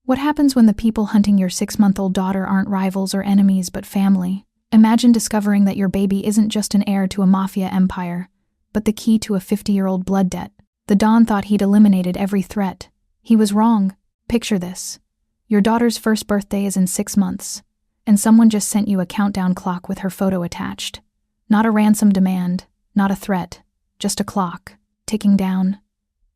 What happens when the people hunting your 6-month-old daughter aren't rivals or enemies but family? Imagine discovering that your baby isn't just an heir to a mafia empire, but the key to a 50-year-old blood debt. The Don thought he'd eliminated every threat. He was wrong. Picture this. Your daughter's first birthday is in 6 months, and someone just sent you a countdown clock with her photo attached. Not a ransom demand, not a threat, just a clock, ticking down.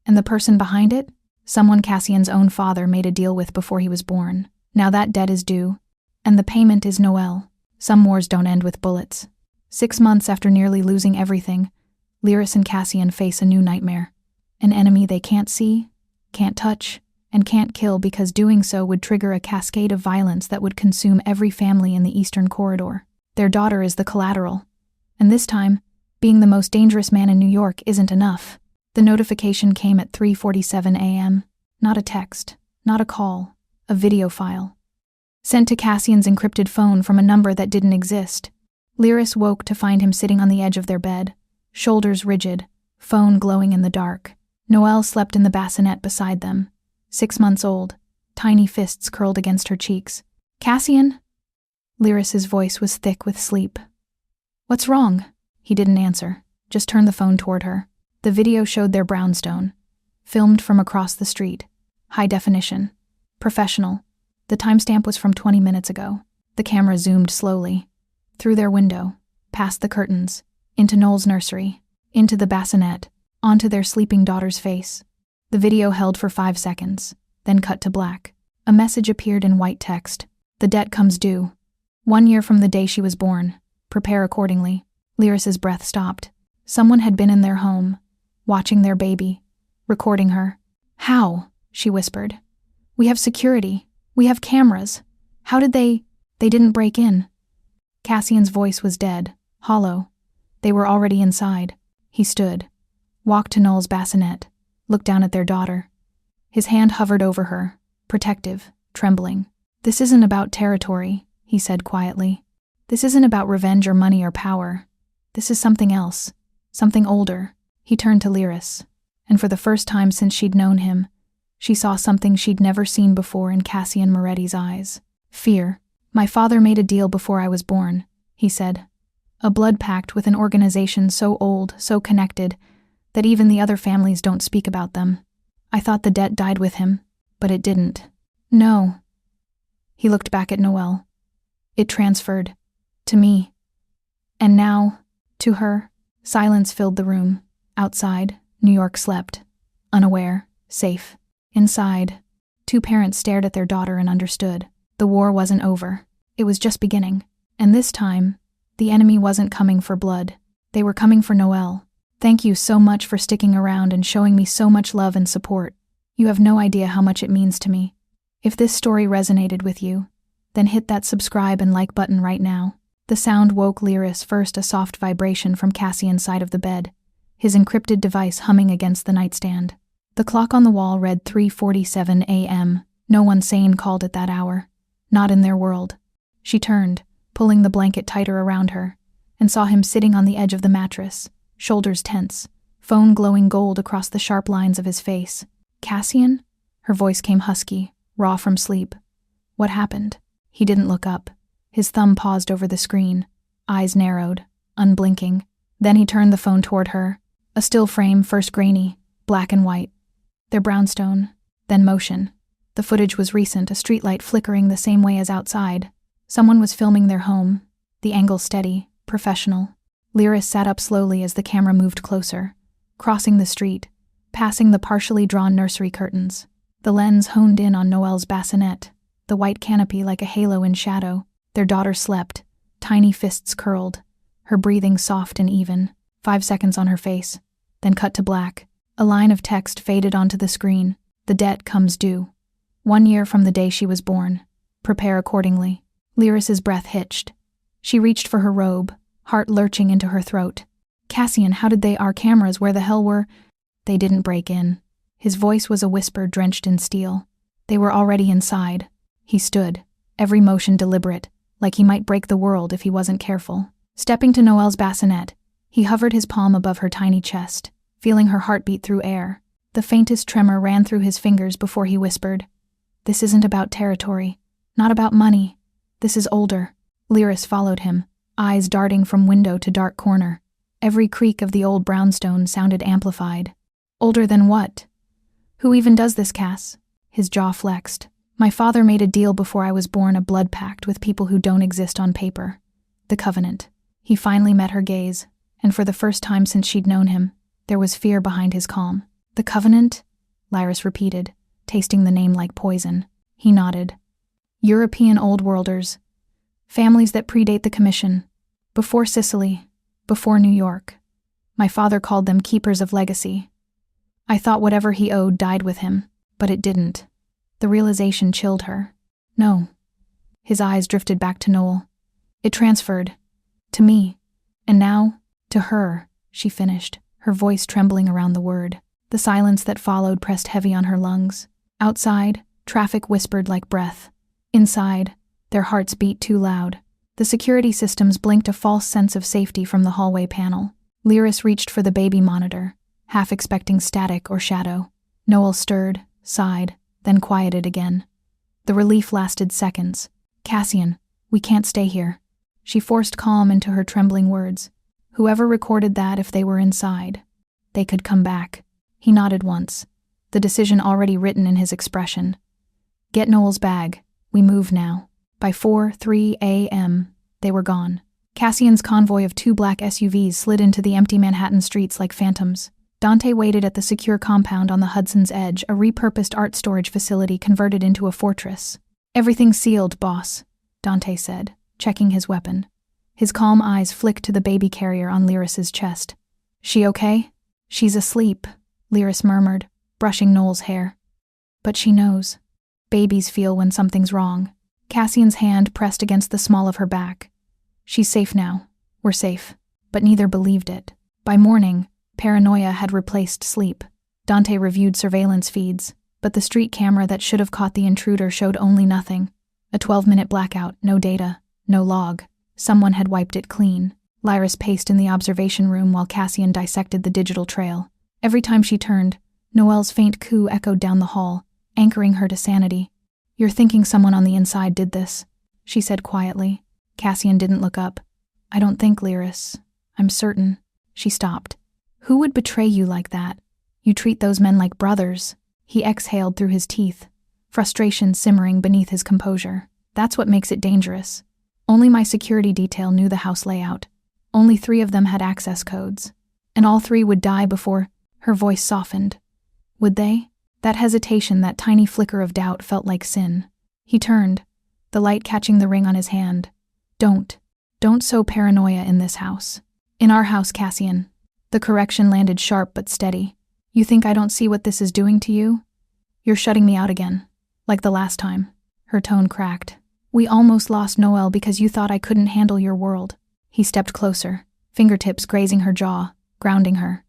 And the person behind it? Someone Cassian's own father made a deal with before he was born. Now that debt is due, and the payment is Noelle. Some wars don't end with bullets. 6 months after nearly losing everything, Lyris and Cassian face a new nightmare. An enemy they can't see, can't touch, and can't kill because doing so would trigger a cascade of violence that would consume every family in the Eastern Corridor. Their daughter is the collateral. And this time, being the most dangerous man in New York isn't enough. The notification came at 3:47 a.m. Not a text, not a call, a video file. Sent to Cassian's encrypted phone from a number that didn't exist. Lyris woke to find him sitting on the edge of their bed, shoulders rigid, phone glowing in the dark. Noelle slept in the bassinet beside them, 6 months old, tiny fists curled against her cheeks. "Cassian?" Lyris's voice was thick with sleep. "What's wrong?" He didn't answer, just turned the phone toward her. The video showed their brownstone, filmed from across the street. High definition. Professional. The timestamp was from 20 minutes ago. The camera zoomed slowly. Through their window, past the curtains, into Noel's nursery, into the bassinet, onto their sleeping daughter's face. The video held for 5 seconds, then cut to black. A message appeared in white text. "The debt comes due. 1 year from the day she was born. Prepare accordingly." Lyris's breath stopped. Someone had been in their home, watching their baby, recording her. "How?" she whispered. "We have security. We have cameras. How did they didn't break in." Cassian's voice was dead, hollow. They were already inside. He stood, walked to Noel's bassinet, looked down at their daughter. His hand hovered over her, protective, trembling. "This isn't about territory," he said quietly. "This isn't about revenge or money or power. This is something else, something older." He turned to Lyris, and for the first time since she'd known him, she saw something she'd never seen before in Cassian Moretti's eyes. Fear. "My father made a deal before I was born," he said. "A blood pact with an organization so old, so connected, that even the other families don't speak about them. I thought the debt died with him, but it didn't." "No." He looked back at Noelle. "It transferred. To me. And now, to her." Silence filled the room. Outside, New York slept. Unaware, safe. Inside, 2 parents stared at their daughter and understood. The war wasn't over. It was just beginning. And this time, the enemy wasn't coming for blood. They were coming for Noelle. "Thank you so much for sticking around and showing me so much love and support. You have no idea how much it means to me. If this story resonated with you, then hit that subscribe and like button right now." The sound woke Lyris, first a soft vibration from Cassian's side of the bed, his encrypted device humming against the nightstand. The clock on the wall read 3:47 a.m. No one sane called at that hour. Not in their world. She turned, pulling the blanket tighter around her, and saw him sitting on the edge of the mattress, shoulders tense, phone glowing gold across the sharp lines of his face. "Cassian?" Her voice came husky, raw from sleep. "What happened?" He didn't look up. His thumb paused over the screen, eyes narrowed, unblinking. Then he turned the phone toward her. A still frame, first grainy, black and white. Their brownstone, then motion. The footage was recent, a streetlight flickering the same way as outside. Someone was filming their home, the angle steady, professional. Lyris sat up slowly as the camera moved closer, crossing the street, passing the partially drawn nursery curtains. The lens honed in on Noelle's bassinet, the white canopy like a halo in shadow. Their daughter slept, tiny fists curled, her breathing soft and even. 5 seconds on her face, then cut to black. A line of text faded onto the screen. "The debt comes due. 1 year from the day she was born. Prepare accordingly." Lyris's breath hitched. She reached for her robe, heart lurching into her throat. "Cassian, how did our cameras, where the hell were—" "They didn't break in." His voice was a whisper drenched in steel. "They were already inside." He stood, every motion deliberate, like he might break the world if he wasn't careful. Stepping to Noelle's bassinet, he hovered his palm above her tiny chest, feeling her heartbeat through air. The faintest tremor ran through his fingers before he whispered, This isn't about territory. Not about money. This is older. Lyris followed him, eyes darting from window to dark corner. Every creak of the old brownstone sounded amplified. Older than what? Who even does this, Cass? His jaw flexed. My father made a deal before I was born, a blood pact with people who don't exist on paper. The Covenant. He finally met her gaze, and for the first time since she'd known him, there was fear behind his calm. The Covenant? Lyris repeated, tasting the name like poison. He nodded. European Old Worlders. Families that predate the Commission. Before Sicily. Before New York. My father called them keepers of legacy. I thought whatever he owed died with him, but it didn't. The realization chilled her. No. His eyes drifted back to Noel. It transferred. To me. And now, to her, she finished, her voice trembling around the word. The silence that followed pressed heavy on her lungs. Outside, traffic whispered like breath. Inside, their hearts beat too loud. The security systems blinked a false sense of safety from the hallway panel. Lyris reached for the baby monitor, half expecting static or shadow. Noel stirred, sighed, then quieted again. The relief lasted seconds. Cassian, we can't stay here. She forced calm into her trembling words. Whoever recorded that, if they were inside, they could come back. He nodded once, the decision already written in his expression. Get Noel's bag. We move now. By 4:03 a.m., they were gone. Cassian's convoy of 2 black SUVs slid into the empty Manhattan streets like phantoms. Dante waited at the secure compound on the Hudson's edge, a repurposed art storage facility converted into a fortress. Everything's sealed, boss, Dante said, checking his weapon. His calm eyes flicked to the baby carrier on Lyris's chest. She okay? She's asleep, Lyris murmured, brushing Noel's hair. But she knows. Babies feel when something's wrong. Cassian's hand pressed against the small of her back. She's safe now. We're safe. But neither believed it. By morning, paranoia had replaced sleep. Dante reviewed surveillance feeds, but the street camera that should have caught the intruder showed only nothing. A 12-minute blackout, no data, no log. Someone had wiped it clean. Lyris paced in the observation room while Cassian dissected the digital trail. Every time she turned, Noel's faint coo echoed down the hall, anchoring her to sanity. You're thinking someone on the inside did this, she said quietly. Cassian didn't look up. I don't think, Lyris. I'm certain. She stopped. Who would betray you like that? You treat those men like brothers. He exhaled through his teeth, frustration simmering beneath his composure. That's what makes it dangerous. Only my security detail knew the house layout. Only 3 of them had access codes. And all 3 would die before. Her voice softened. Would they? That hesitation, that tiny flicker of doubt felt like sin. He turned, the light catching the ring on his hand. Don't sow paranoia in this house. In our house, Cassian. The correction landed sharp but steady. You think I don't see what this is doing to you? You're shutting me out again. Like the last time. Her tone cracked. We almost lost Noel because you thought I couldn't handle your world. He stepped closer, fingertips grazing her jaw, grounding her.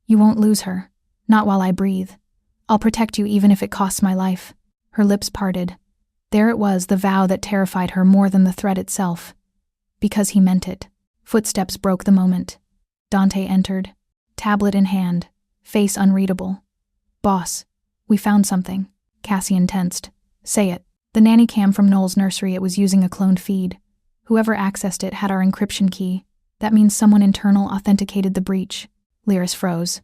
You won't lose her. Not while I breathe. I'll protect you even if it costs my life. Her lips parted. There it was, the vow that terrified her more than the threat itself. Because he meant it. Footsteps broke the moment. Dante entered, tablet in hand, face unreadable. Boss, we found something. Cassian tensed. Say it. The nanny cam from Noel's nursery, it was using a cloned feed. Whoever accessed it had our encryption key. That means someone internal authenticated the breach. Lyris froze.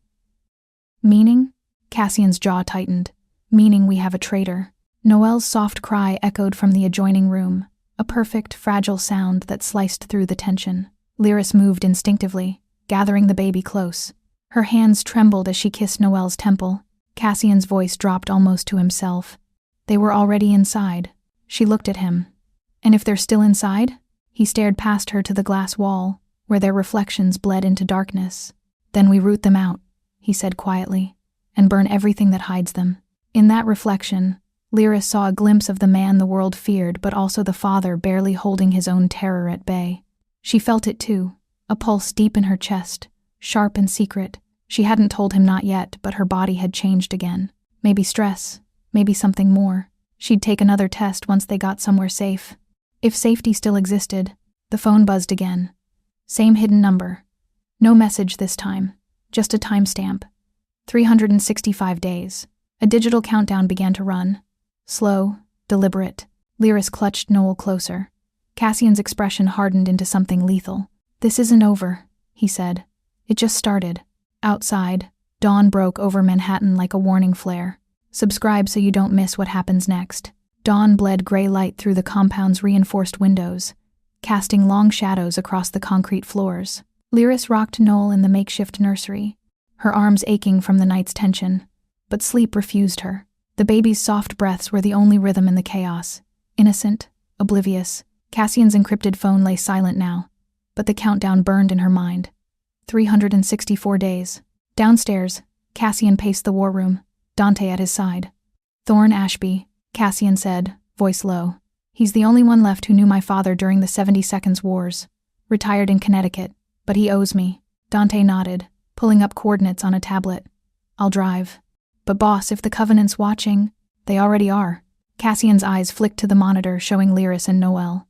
Meaning? Cassian's jaw tightened. Meaning we have a traitor. Noel's soft cry echoed from the adjoining room, a perfect, fragile sound that sliced through the tension. Lyris moved instinctively, gathering the baby close. Her hands trembled as she kissed Noel's temple. Cassian's voice dropped almost to himself. They were already inside. She looked at him. And if they're still inside? He stared past her to the glass wall, where their reflections bled into darkness. Then we root them out, he said quietly, and burn everything that hides them. In that reflection, Lyris saw a glimpse of the man the world feared, but also the father barely holding his own terror at bay. She felt it too, a pulse deep in her chest, sharp and secret. She hadn't told him not yet, but her body had changed again. Maybe stress, maybe something more. She'd take another test once they got somewhere safe. If safety still existed, the phone buzzed again. Same hidden number. No message this time, just a timestamp. 365 days. A digital countdown began to run. Slow, deliberate. Lyris clutched Noel closer. Cassian's expression hardened into something lethal. "This isn't over," he said. "It just started." Outside, dawn broke over Manhattan like a warning flare. Subscribe so you don't miss what happens next. Dawn bled gray light through the compound's reinforced windows, casting long shadows across the concrete floors. Lyris rocked Noel in the makeshift nursery, her arms aching from the night's tension, but sleep refused her. The baby's soft breaths were the only rhythm in the chaos. Innocent, oblivious. Cassian's encrypted phone lay silent now, but the countdown burned in her mind. 364 days. Downstairs, Cassian paced the war room, Dante at his side. "Thorne Ashby," Cassian said, voice low. "He's the only one left who knew my father during the 70 Seconds Wars. Retired in Connecticut, but he owes me." Dante nodded, pulling up coordinates on a tablet. "I'll drive." "But boss, if the Covenant's watching..." "They already are." Cassian's eyes flicked to the monitor showing Lyris and Noel.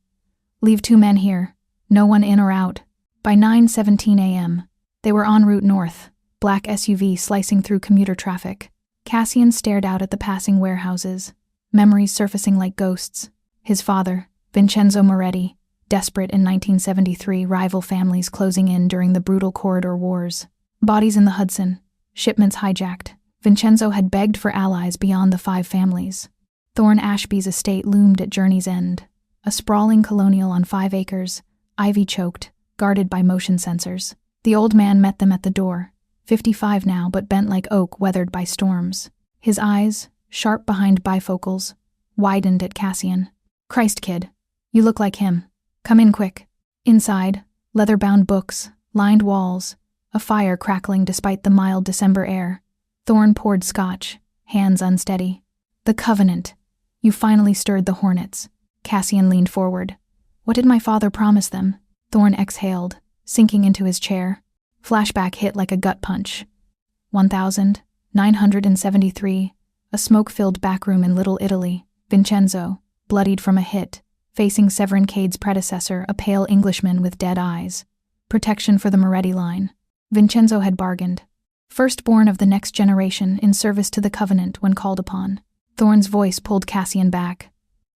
"Leave 2 men here. No one in or out." By 9:17 a.m., they were en route north, black SUV slicing through commuter traffic. Cassian stared out at the passing warehouses, memories surfacing like ghosts. His father, Vincenzo Moretti, desperate in 1973, rival families closing in during the brutal corridor wars. Bodies in the Hudson, shipments hijacked. Vincenzo had begged for allies beyond the 5 families. Thorne Ashby's estate loomed at journey's end, a sprawling colonial on 5 acres, ivy-choked, guarded by motion sensors. The old man met them at the door, 55 now but bent like oak weathered by storms. His eyes, sharp behind bifocals, widened at Cassian. "Christ, kid, you look like him. Come in quick." Inside, leather-bound books, lined walls, a fire crackling despite the mild December air. Thorne poured scotch, hands unsteady. "The Covenant. You finally stirred the hornets." Cassian leaned forward. "What did my father promise them?" Thorne exhaled, sinking into his chair. Flashback hit like a gut punch. 1973, a smoke-filled backroom in Little Italy. Vincenzo, bloodied from a hit, facing Severin Cade's predecessor, a pale Englishman with dead eyes. Protection for the Moretti line. Vincenzo had bargained. Firstborn of the next generation in service to the Covenant when called upon. Thorne's voice pulled Cassian back.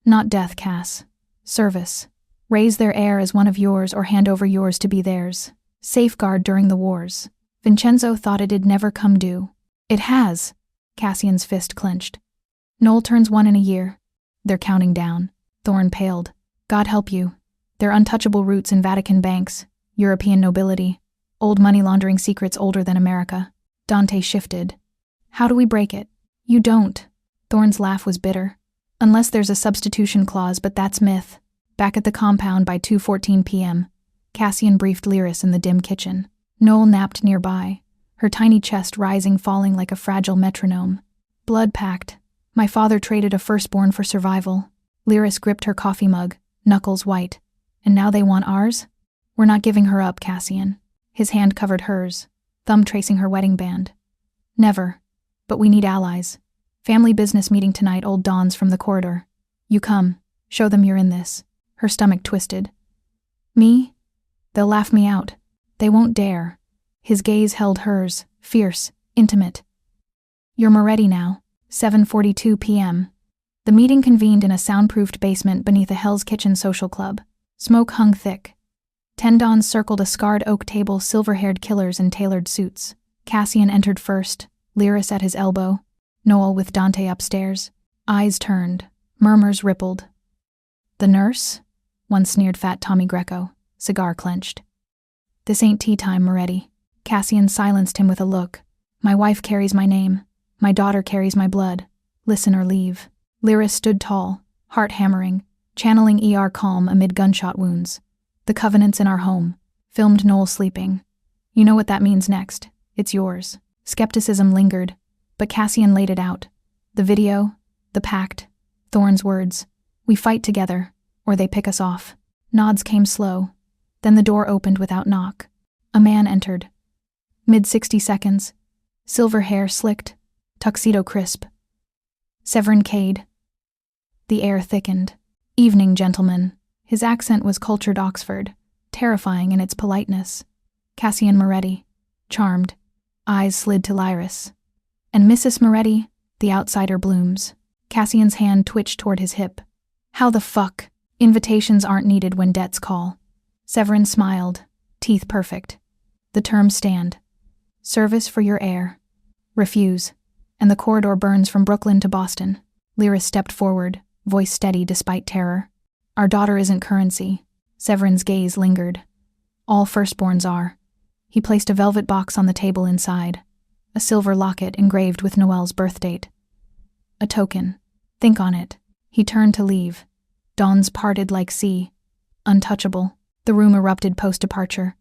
"Not death, Cass. Service. Raise their heir as one of yours or hand over yours to be theirs. Safeguard during the wars." Vincenzo thought it'd never come due. "It has." Cassian's fist clenched. "Noel turns 1 in a year. They're counting down." Thorne paled. "God help you. They're untouchable roots in Vatican banks, European nobility, old money laundering secrets older than America." Dante shifted. "How do we break it?" "You don't." Thorne's laugh was bitter. "Unless there's a substitution clause, but that's myth." Back at the compound by 2:14 p.m., Cassian briefed Lyris in the dim kitchen. Noel napped nearby, her tiny chest rising falling like a fragile metronome. "Blood pact. My father traded a firstborn for survival." Lyris gripped her coffee mug, knuckles white. "And now they want ours?" "We're not giving her up, Cassian." His hand covered hers, thumb tracing her wedding band. "Never. But we need allies. Family business meeting tonight, old Don's from the corridor. You come. Show them you're in this." Her stomach twisted. "Me? They'll laugh me out. They won't dare." His gaze held hers, fierce, intimate. "You're Moretti now." 7:42 p.m. The meeting convened in a soundproofed basement beneath a Hell's Kitchen social club. Smoke hung thick. 10 Dons circled a scarred oak table, silver-haired killers in tailored suits. Cassian entered first, Lyris at his elbow, Noel with Dante upstairs. Eyes turned, murmurs rippled. "The nurse?" One sneered fat Tommy Greco, cigar clenched. "This ain't tea time, Moretti." Cassian silenced him with a look. "My wife carries my name. My daughter carries my blood. Listen or leave." Lyris stood tall, heart hammering, channeling ER calm amid gunshot wounds. "The Covenant's in our home." Filmed Noel sleeping. "You know what that means next. It's yours." Skepticism lingered, but Cassian laid it out. The video, the pact, Thorne's words. "We fight together, or they pick us off." Nods came slow. Then the door opened without knock. A man entered. Mid-60 seconds. Silver hair slicked, tuxedo crisp. Severin Cade. The air thickened. "Evening, gentlemen." His accent was cultured Oxford, terrifying in its politeness. Cassian Moretti, charmed. Eyes slid to Lyris. "And Mrs. Moretti?" The outsider blooms. Cassian's hand twitched toward his hip. How the fuck? Invitations aren't needed when debts call. Severin smiled, teeth perfect. The terms stand. Service for your heir. Refuse. And the corridor burns from Brooklyn to Boston. Lyris stepped forward, voice steady despite terror. Our daughter isn't currency. Severin's gaze lingered. All firstborns are. He placed a velvet box on the table inside. A silver locket engraved with Noelle's birth date. A token. Think on it. He turned to leave. Dawns parted like sea. Untouchable. The room erupted post-departure.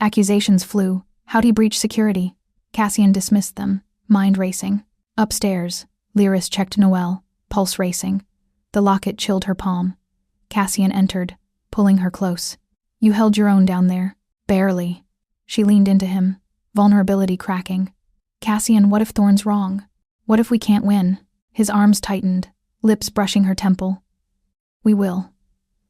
Accusations flew. How'd he breach security? Cassian dismissed them, mind racing. Upstairs, Lyris checked Noelle, pulse racing. The locket chilled her palm. Cassian entered, pulling her close. You held your own down there. Barely. She leaned into him, vulnerability cracking. Cassian, what if Thorne's wrong? What if we can't win? His arms tightened, lips brushing her temple. We will.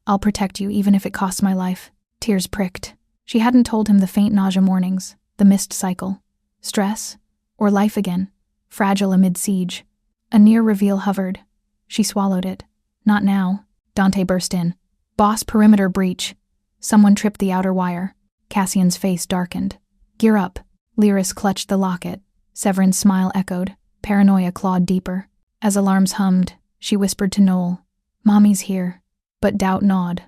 I'll protect you even if it costs my life. Tears pricked. She hadn't told him the faint nausea mornings, the missed cycle. Stress? Or life again? Fragile amid siege. A near reveal hovered. She swallowed it. Not now. Dante burst in. Boss, perimeter breach. Someone tripped the outer wire. Cassian's face darkened. Gear up. Lyris clutched the locket. Severin's smile echoed. Paranoia clawed deeper. As alarms hummed, she whispered to Noel, Mommy's here. But doubt gnawed.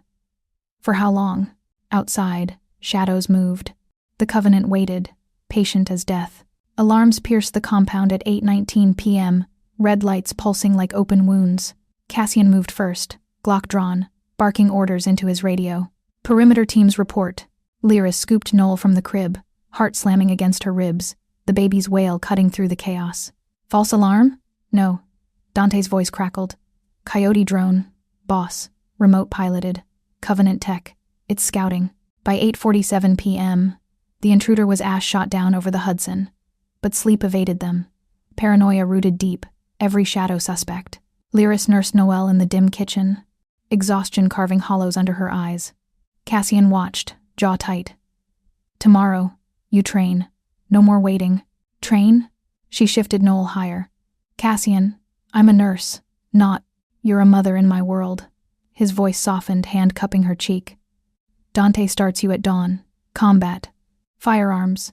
For how long? Outside, shadows moved. The Covenant waited, patient as death. Alarms pierced the compound at 8:19 p.m., red lights pulsing like open wounds. Cassian moved first, Glock drawn, barking orders into his radio. Perimeter teams report. Lyris scooped Noel from the crib, heart slamming against her ribs, the baby's wail cutting through the chaos. False alarm? No. Dante's voice crackled. Coyote drone. Boss. Remote piloted. Covenant tech. It's scouting. By 8:47 p.m., the intruder was ash shot down over the Hudson. But sleep evaded them. Paranoia rooted deep, every shadow suspect. Lyris nursed Noelle in the dim kitchen, exhaustion carving hollows under her eyes. Cassian watched, jaw tight. Tomorrow, you train. No more waiting. Train? She shifted Noel higher. Cassian, I'm a nurse, not, you're a mother in my world. His voice softened, hand cupping her cheek. Dante starts you at dawn. Combat. Firearms.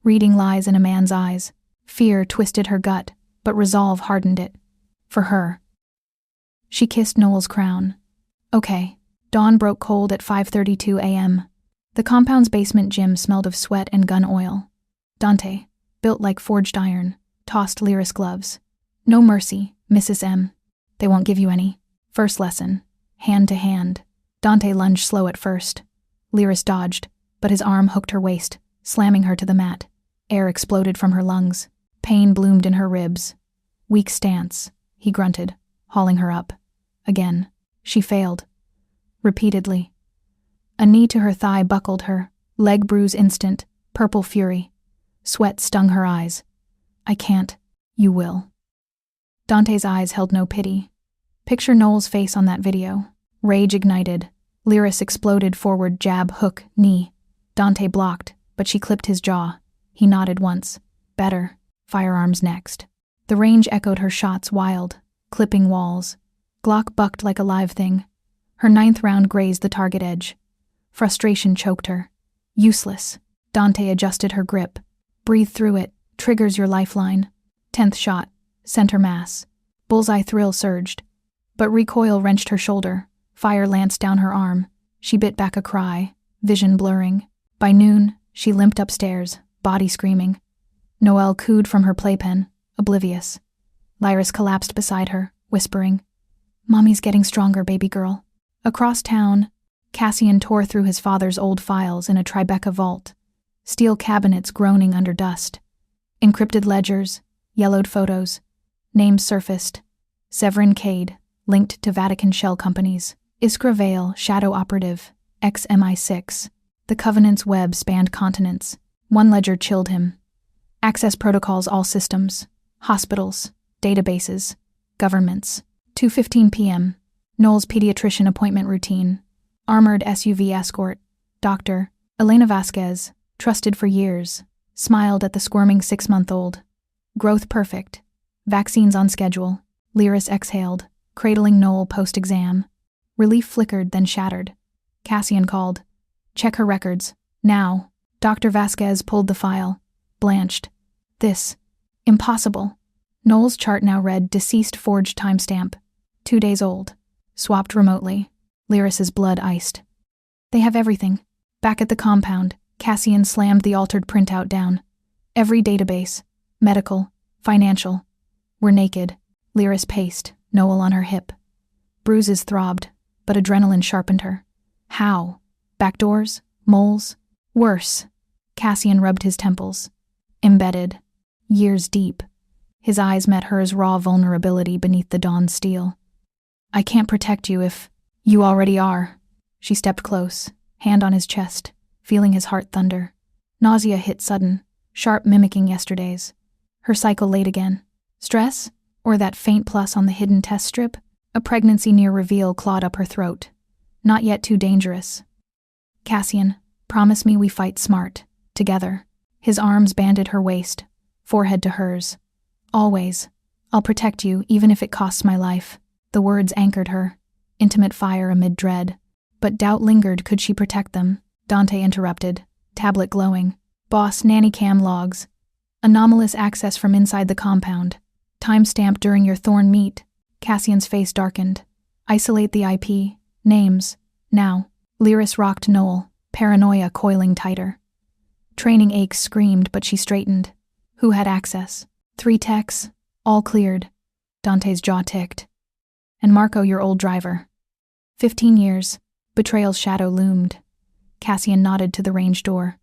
Reading lies in a man's eyes. Fear twisted her gut, but resolve hardened it. For her. She kissed Noel's crown. Okay. Dawn broke cold at 5:32 a.m. The compound's basement gym smelled of sweat and gun oil. Dante, built like forged iron, tossed Lyris gloves. No mercy, Mrs. M. They won't give you any. First lesson. Hand to hand. Dante lunged slow at first. Lyris dodged, but his arm hooked her waist, slamming her to the mat. Air exploded from her lungs. Pain bloomed in her ribs. Weak stance, he grunted, hauling her up. Again. She failed. Repeatedly. A knee to her thigh buckled her, leg bruise instant, purple fury. Sweat stung her eyes. I can't. You will. Dante's eyes held no pity. Picture Noel's face on that video. Rage ignited. Lyris exploded forward, jab, hook, knee. Dante blocked, but she clipped his jaw. He nodded once. Better. Firearms next. The range echoed her shots wild, clipping walls. Glock bucked like a live thing. Her 9th round grazed the target edge. Frustration choked her. Useless. Dante adjusted her grip. Breathe through it. Triggers your lifeline. 10th shot. Center mass. Bullseye thrill surged. But recoil wrenched her shoulder. Fire lanced down her arm. She bit back a cry, vision blurring. By noon, she limped upstairs, body screaming. Noelle cooed from her playpen, oblivious. Lyris collapsed beside her, whispering, Mommy's getting stronger, baby girl. Across town, Cassian tore through his father's old files in a Tribeca vault. Steel cabinets groaning under dust. Encrypted ledgers, yellowed photos. Names surfaced. Severin Cade, linked to Vatican shell companies. Iskra Vale, shadow operative. ex-MI6. The Covenant's web spanned continents. One ledger chilled him. Access protocols all systems. Hospitals. Databases. Governments. 2:15 p.m. Noel's pediatrician appointment routine. Armored SUV escort. Doctor. Elena Vasquez, trusted for years, smiled at the squirming 6-month-old. Growth perfect. Vaccines on schedule. Lyris exhaled, cradling Noel post-exam. Relief flickered, then shattered. Cassian called. Check her records. Now. Dr. Vasquez pulled the file. Blanched. This. Impossible. Noel's chart now read deceased forged timestamp. 2 days old. Swapped remotely. Lyris's blood iced. They have everything. Back at the compound, Cassian slammed the altered printout down. Every database. Medical. Financial. We're naked. Lyris paced, Noel on her hip. Bruises throbbed, but adrenaline sharpened her. How? Backdoors? Moles? Worse. Cassian rubbed his temples. Embedded. Years deep. His eyes met hers raw vulnerability beneath the dawn's steel. I can't protect you if you already are. She stepped close, hand on his chest, feeling his heart thunder. Nausea hit sudden, sharp mimicking yesterday's. Her cycle late again. Stress? Or that faint plus on the hidden test strip? A pregnancy near reveal clawed up her throat. Not yet too dangerous. Cassian, promise me we fight smart, together. His arms banded her waist, forehead to hers. Always. I'll protect you, even if it costs my life. The words anchored her, intimate fire amid dread. But doubt lingered, could she protect them? Dante interrupted, tablet glowing. Boss, nanny cam logs. Anomalous access from inside the compound. Timestamp during your Thorn meet. Cassian's face darkened. Isolate the IP. Names. Now. Lyris rocked Noel, paranoia coiling tighter. Training aches screamed, but she straightened. Who had access? 3 techs. All cleared. Dante's jaw ticked. And Marco, your old driver. 15 years. Betrayal's shadow loomed. Cassian nodded to the range door.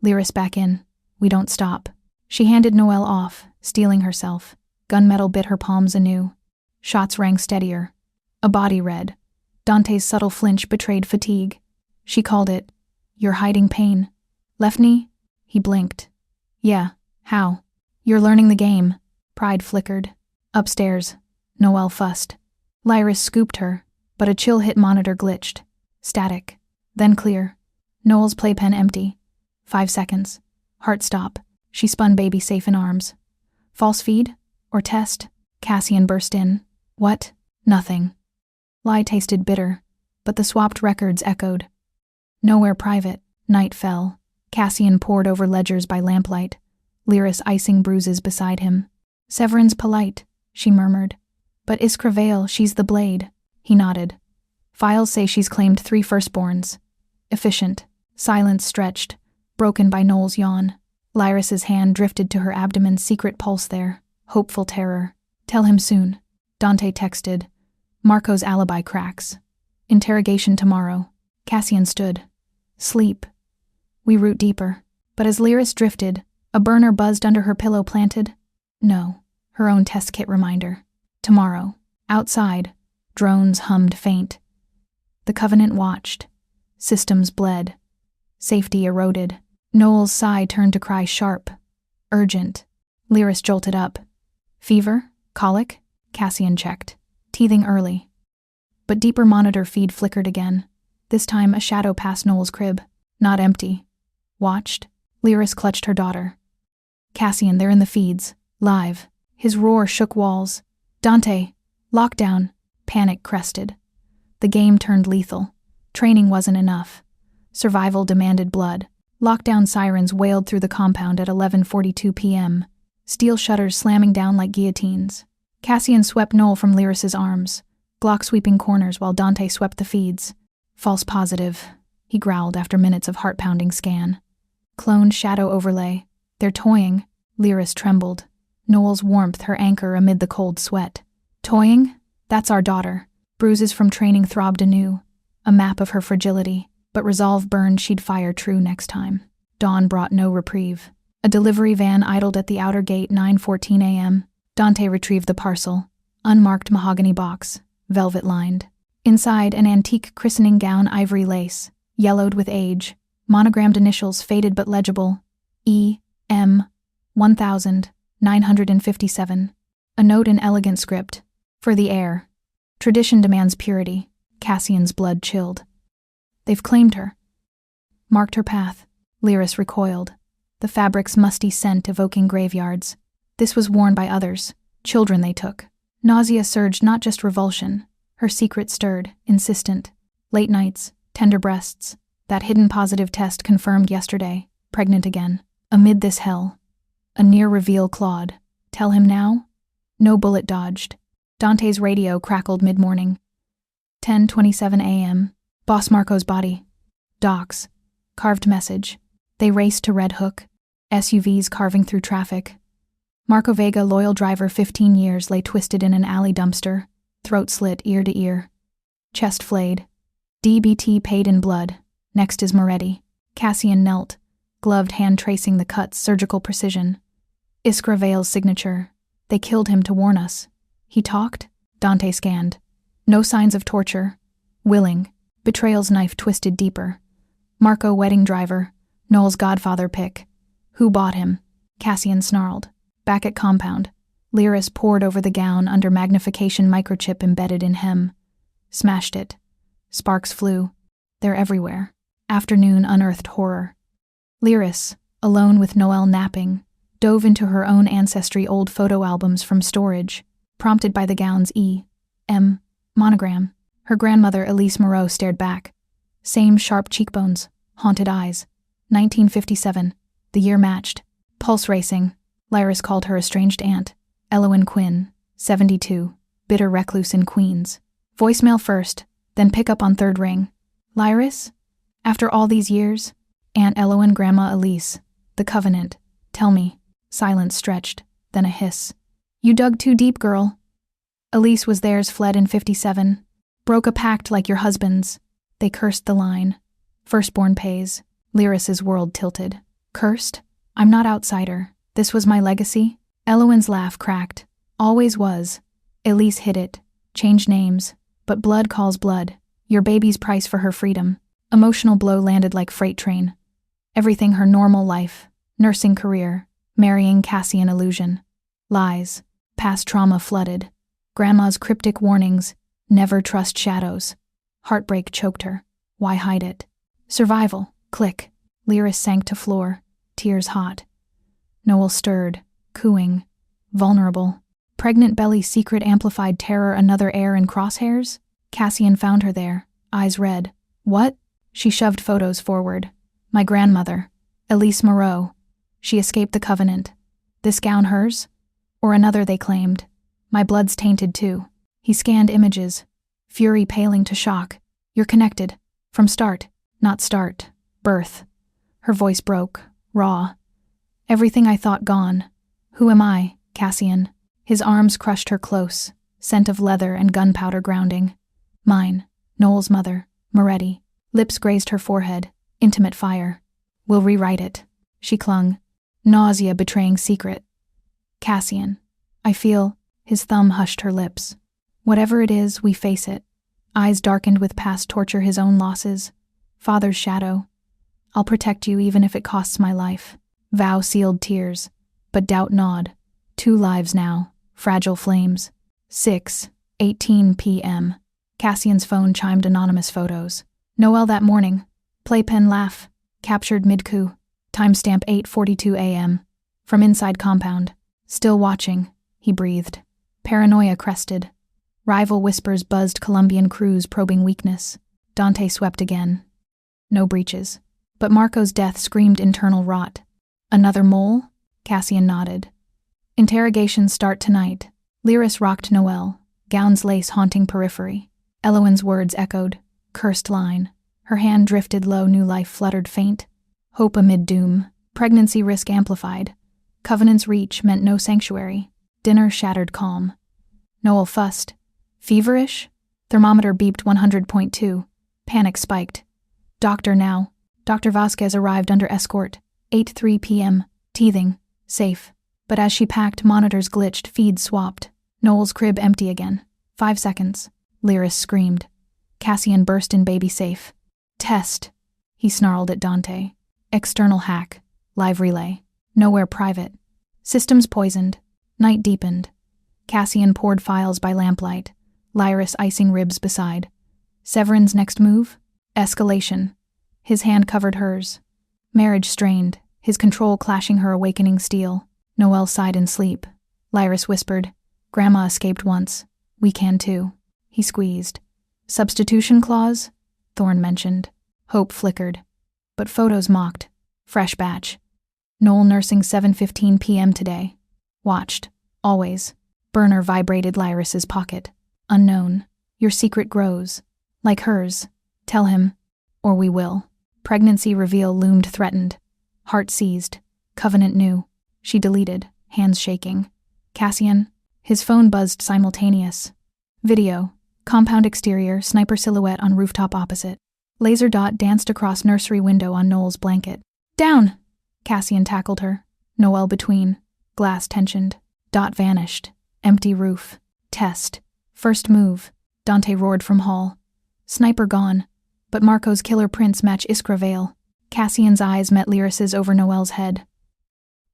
Lyris back in. We don't stop. She handed Noel off, steeling herself. Gunmetal bit her palms anew. Shots rang steadier. A body read. Dante's subtle flinch betrayed fatigue. She called it. You're hiding pain. Left knee? He blinked. Yeah, how? You're learning the game. Pride flickered. Upstairs. Noel fussed. Lyris scooped her, but a chill hit monitor glitched. Static. Then clear. Noel's playpen empty. 5 seconds. Heart stop. She spun baby safe in arms. False feed? Or test? Cassian burst in. What? Nothing. Lie tasted bitter, but the swapped records echoed. Nowhere private. Night fell. Cassian pored over ledgers by lamplight. Lyris icing bruises beside him. Severin's polite, she murmured. But Iskra Vale, she's the blade. He nodded. Files say she's claimed 3 firstborns. Efficient. Silence stretched, broken by Noel's yawn. Lyris's hand drifted to her abdomen's secret pulse there. Hopeful terror. Tell him soon. Dante texted. Marco's alibi cracks. Interrogation tomorrow. Cassian stood. Sleep. We root deeper. But as Lyris drifted, a burner buzzed under her pillow planted. No. Her own test kit reminder. Tomorrow. Outside. Drones hummed faint. The Covenant watched. Systems bled. Safety eroded. Noel's sigh turned to cry sharp. Urgent. Lyris jolted up. Fever? Colic? Cassian checked. Teething early. But deeper monitor feed flickered again. This time a shadow passed Noel's crib. Not empty. Watched. Lyris clutched her daughter. Cassian, they're in the feeds. Live. His roar shook walls. Dante! Lockdown! Panic crested. The game turned lethal. Training wasn't enough. Survival demanded blood. Lockdown sirens wailed through the compound at 11:42 p.m. Steel shutters slamming down like guillotines. Cassian swept Noel from Lyris's arms, Glock sweeping corners while Dante swept the feeds. False positive, he growled after minutes of heart-pounding scan. Cloned shadow overlay. They're toying. Lyris trembled. Noel's warmth her anchor amid the cold sweat. Toying? That's our daughter. Bruises from training throbbed anew. A map of her fragility. But resolve burned she'd fire true next time. Dawn brought no reprieve. A delivery van idled at the outer gate 9:14 a.m. Dante retrieved the parcel. Unmarked mahogany box, velvet-lined. Inside, an antique christening gown, ivory lace, yellowed with age, monogrammed initials faded but legible. E.M. 1957. A note in elegant script. For the heir. Tradition demands purity. Cassian's blood chilled. They've claimed her. Marked her path. Lyris recoiled. The fabric's musty scent evoking graveyards. This was worn by others. Children they took. Nausea surged, not just revulsion. Her secret stirred, insistent. Late nights, tender breasts. That hidden positive test confirmed yesterday. Pregnant again. Amid this hell. A near reveal clawed. Tell him now? No bullet dodged. Dante's radio crackled mid-morning. 10:27 a.m. Boss Marco's body. Docs. Carved message. They raced to Red Hook. SUVs carving through traffic. Marco Vega, loyal driver 15 years, lay twisted in an alley dumpster. Throat slit ear to ear. Chest flayed. DBT paid in blood. Next is Moretti. Cassian knelt, gloved hand tracing the cuts, surgical precision. Iskra Vale's signature. They killed him to warn us. He talked? Dante scanned. No signs of torture. Willing. Betrayal's knife twisted deeper. Marco, wedding driver. Noel's godfather pick. Who bought him? Cassian snarled. Back at compound. Lyris poured over the gown under magnification microchip embedded in hem. Smashed it. Sparks flew. They're everywhere. Afternoon unearthed horror. Lyris, alone with Noel napping, dove into her own ancestry old photo albums from storage, prompted by the gown's E.M. monogram. Her grandmother, Elise Moreau, stared back. Same sharp cheekbones, haunted eyes. 1957. The year matched. Pulse racing. Lyris called her estranged aunt. Elowen Quinn, 72. Bitter recluse in Queens. Voicemail first, then pick up on third ring. Lyris? After all these years? Aunt Elowen, Grandma Elise. The covenant. Tell me. Silence stretched, then a hiss. You dug too deep, girl. Elise was theirs, fled in 57. Broke a pact like your husband's. They cursed the line. Firstborn pays. Lyris's world tilted. Cursed? I'm not outsider. This was my legacy? Elowen's laugh cracked. Always was. Elise hid it. Changed names. But blood calls blood. Your baby's price for her freedom. Emotional blow landed like freight train. Everything her normal life. Nursing career. Marrying Cassian illusion. Lies. Past trauma flooded. Grandma's cryptic warnings. Never trust shadows. Heartbreak choked her. Why hide it? Survival. Click. Lyris sank to floor. Tears hot. Noel stirred. Cooing. Vulnerable. Pregnant belly, secret amplified terror, another heir in crosshairs? Cassian found her there. Eyes red. What? She shoved photos forward. My grandmother. Elise Moreau. She escaped the covenant. This gown hers? Or another they claimed. My blood's tainted too. He scanned images. Fury paling to shock. You're connected. From start. Not start. Birth. Her voice broke. Raw. Everything I thought gone. Who am I, Cassian? His arms crushed her close. Scent of leather and gunpowder grounding. Mine. Noel's mother. Moretti. Lips grazed her forehead. Intimate fire. We'll rewrite it. She clung. Nausea betraying secret. Cassian. I feel. His thumb hushed her lips. Whatever it is, we face it. Eyes darkened with past torture, his own losses. Father's shadow. I'll protect you even if it costs my life. Vow sealed tears. But doubt gnawed. 2 lives now. Fragile flames. 6:18 p.m. Cassian's phone chimed anonymous photos. Noel that morning. Playpen laugh. Captured mid-coup. Timestamp 8:42 a.m. From inside compound. Still watching. He breathed. Paranoia crested. Rival whispers buzzed, Colombian crews probing weakness. Dante swept again. No breaches. But Marco's death screamed internal rot. Another mole? Cassian nodded. Interrogations start tonight. Lyris rocked Noel. Gown's lace haunting periphery. Elowen's words echoed. Cursed line. Her hand drifted low, new life fluttered faint. Hope amid doom. Pregnancy risk amplified. Covenant's reach meant no sanctuary. Dinner shattered calm. Noel fussed. Feverish? Thermometer beeped 100.2. Panic spiked. Doctor now. Dr. Vasquez arrived under escort. 8:03 p.m. Teething. Safe. But as she packed, monitors glitched, feeds swapped. Noel's crib empty again. 5 seconds. Lyris screamed. Cassian burst in, baby safe. Test. He snarled at Dante. External hack. Live relay. Nowhere private. Systems poisoned. Night deepened. Cassian poured files by lamplight. Lyris icing ribs beside. Severin's next move? Escalation. His hand covered hers. Marriage strained, his control clashing her awakening steel. Noel sighed in sleep. Lyris whispered, Grandma escaped once. We can too. He squeezed. Substitution clause? Thorne mentioned. Hope flickered. But photos mocked. Fresh batch. Noel nursing 7:15 p.m. today. Watched. Always. Burner vibrated Lyris's pocket. Unknown. Your secret grows. Like hers. Tell him. Or we will. Pregnancy reveal loomed threatened. Heart seized. Covenant knew. She deleted, hands shaking. Cassian. His phone buzzed simultaneous. Video. Compound exterior, sniper silhouette on rooftop opposite. Laser dot danced across nursery window on Noel's blanket. Down! Cassian tackled her. Noel between. Glass tensioned. Dot vanished. Empty roof. Test. First move. Dante roared from hall. Sniper gone. But Marco's killer prints match Iskra veil. Cassian's eyes met Lyris's over Noel's head.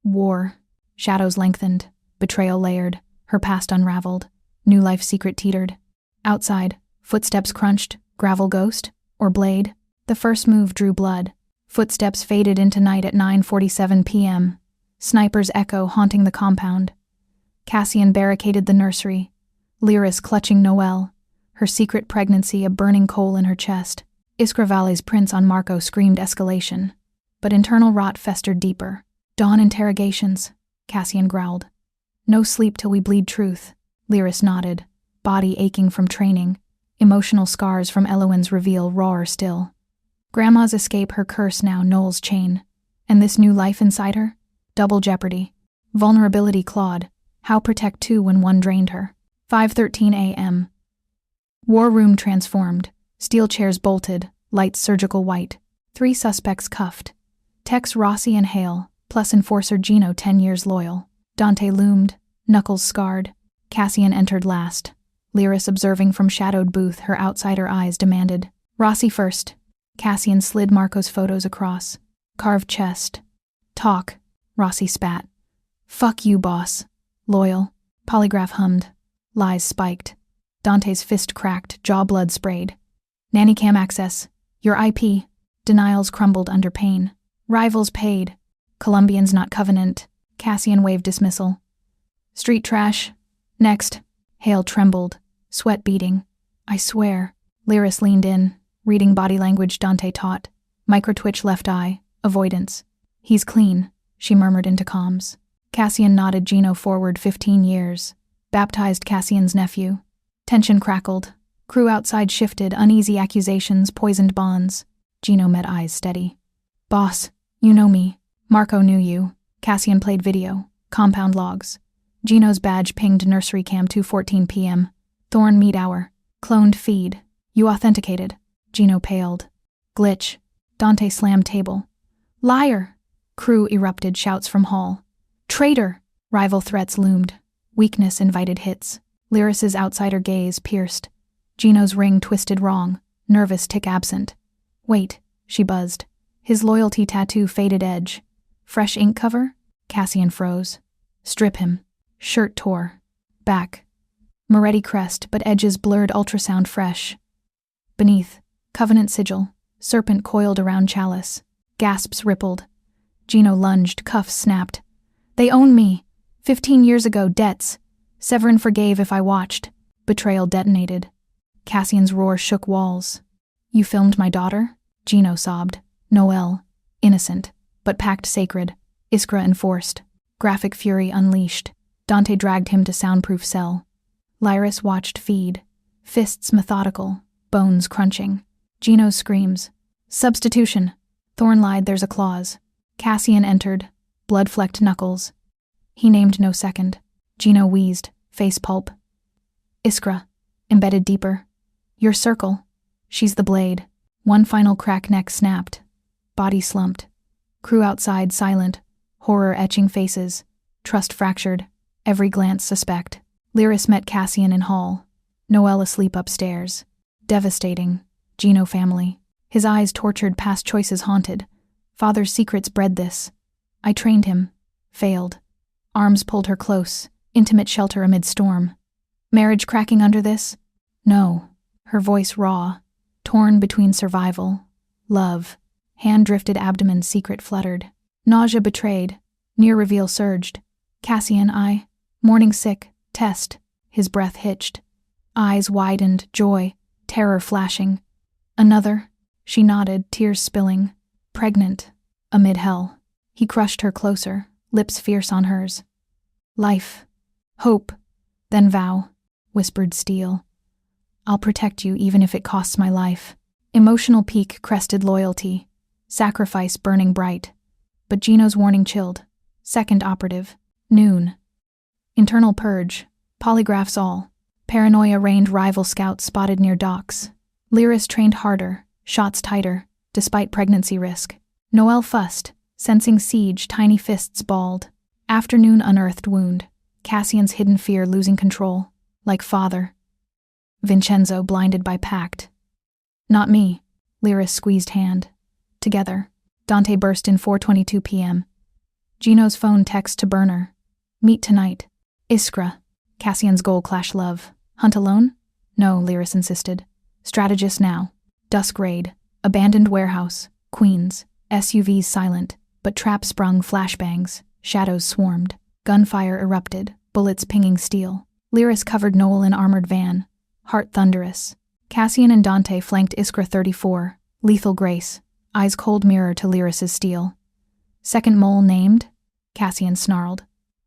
War. Shadows lengthened. Betrayal layered. Her past unraveled. New life secret teetered. Outside. Footsteps crunched. Gravel ghost? Or blade? The first move drew blood. Footsteps faded into night at 9:47 p.m. Sniper's echo haunting the compound. Cassian barricaded the nursery. Lyris clutching Noel. Her secret pregnancy a burning coal in her chest. Iskra Valley's prints on Marco screamed escalation. But internal rot festered deeper. Dawn interrogations, Cassian growled. No sleep till we bleed truth. Lyris nodded, body aching from training. Emotional scars from Elowen's reveal rawer still. Grandma's escape her curse now Noel's chain. And this new life inside her? Double jeopardy. Vulnerability clawed. How protect two when one drained her? 5:13 a.m. War room transformed. Steel chairs bolted, lights surgical white. 3 suspects cuffed. Tex Rossi and Hale, plus enforcer Gino 10 years loyal. Dante loomed, knuckles scarred. Cassian entered last. Lyris observing from shadowed booth, her outsider eyes demanded. Rossi first. Cassian slid Marco's photos across. Carved chest. Talk. Rossi spat. Fuck you, boss. Loyal. Polygraph hummed. Lies spiked. Dante's fist cracked, jaw blood sprayed. Nanny cam access. Your IP. Denials crumbled under pain. Rivals paid. Colombians not covenant. Cassian waved dismissal. Street trash. Next. Hale trembled. Sweat beading. I swear. Lyris leaned in, reading body language Dante taught. Microtwitch left eye. Avoidance. He's clean, she murmured into comms. Cassian nodded Gino forward 15 years. Baptized Cassian's nephew. Tension crackled. Crew outside shifted, uneasy accusations, poisoned bonds. Gino met eyes steady. Boss, you know me. Marco knew you. Cassian played video. Compound logs. Gino's badge pinged nursery cam 2:14 p.m. Thorn meet hour. Cloned feed. You authenticated. Gino paled. Glitch. Dante slammed table. Liar! Crew erupted shouts from hall. Traitor! Rival threats loomed. Weakness invited hits. Lyris's outsider gaze pierced. Gino's ring twisted wrong. Nervous tick absent. Wait, she buzzed. His loyalty tattoo faded edge. Fresh ink cover? Cassian froze. Strip him. Shirt tore. Back. Moretti crest, but edges blurred ultrasound fresh. Beneath. Covenant sigil. Serpent coiled around chalice. Gasps rippled. Gino lunged, cuffs snapped. They own me. 15 years ago, debts. Severin forgave if I watched. Betrayal detonated. Cassian's roar shook walls. You filmed my daughter? Gino sobbed. Noel. Innocent, but packed sacred. Iskra enforced. Graphic fury unleashed. Dante dragged him to soundproof cell. Lyris watched feed. Fists methodical. Bones crunching. Gino's screams. Substitution. Thorn lied there's a clause. Cassian entered. Blood-flecked knuckles. He named no second. Gino wheezed. Face pulp. Iskra. Embedded deeper. Your circle. She's the blade. One final crack neck snapped. Body slumped. Crew outside silent. Horror etching faces. Trust fractured. Every glance suspect. Lyris met Cassian in hall. Noel asleep upstairs. Devastating. Gino family. His eyes tortured, past choices haunted. Father's secrets bred this. I trained him. Failed. Arms pulled her close. Intimate shelter amid storm. Marriage cracking under this? No. Her voice raw. Torn between survival. Love. Hand-drifted abdomen secret fluttered. Nausea betrayed. Near reveal surged. Cassian, I. Morning sick. Test. His breath hitched. Eyes widened, joy, terror flashing. Another? She nodded, tears spilling. Pregnant. Amid hell. He crushed her closer, lips fierce on hers. Life. Hope. Then vow, whispered Steele. I'll protect you even if it costs my life. Emotional peak crested loyalty. Sacrifice burning bright. But Gino's warning chilled. Second operative. Noon. Internal purge. Polygraphs all. Paranoia reigned, rival scouts spotted near docks. Lyris trained harder, shots tighter, despite pregnancy risk. Noelle fussed, sensing siege, tiny fists balled. Afternoon unearthed wound. Cassian's hidden fear losing control. Like father. Vincenzo blinded by pact. Not me. Lyris squeezed hand. Together. Dante burst in 4:22 p.m. Gino's phone text to burner. Meet tonight. Iskra. Cassian's goal clash love. Hunt alone? No, Lyris insisted. Strategist now. Dusk raid. Abandoned warehouse. Queens. SUVs silent, but trap sprung flashbangs. Shadows swarmed. Gunfire erupted, bullets pinging steel. Lyris covered Noel in armored van. Heart thunderous. Cassian and Dante flanked Iskra 34. Lethal grace. Eyes cold mirror to Lyris's steel. Second mole named? Cassian snarled.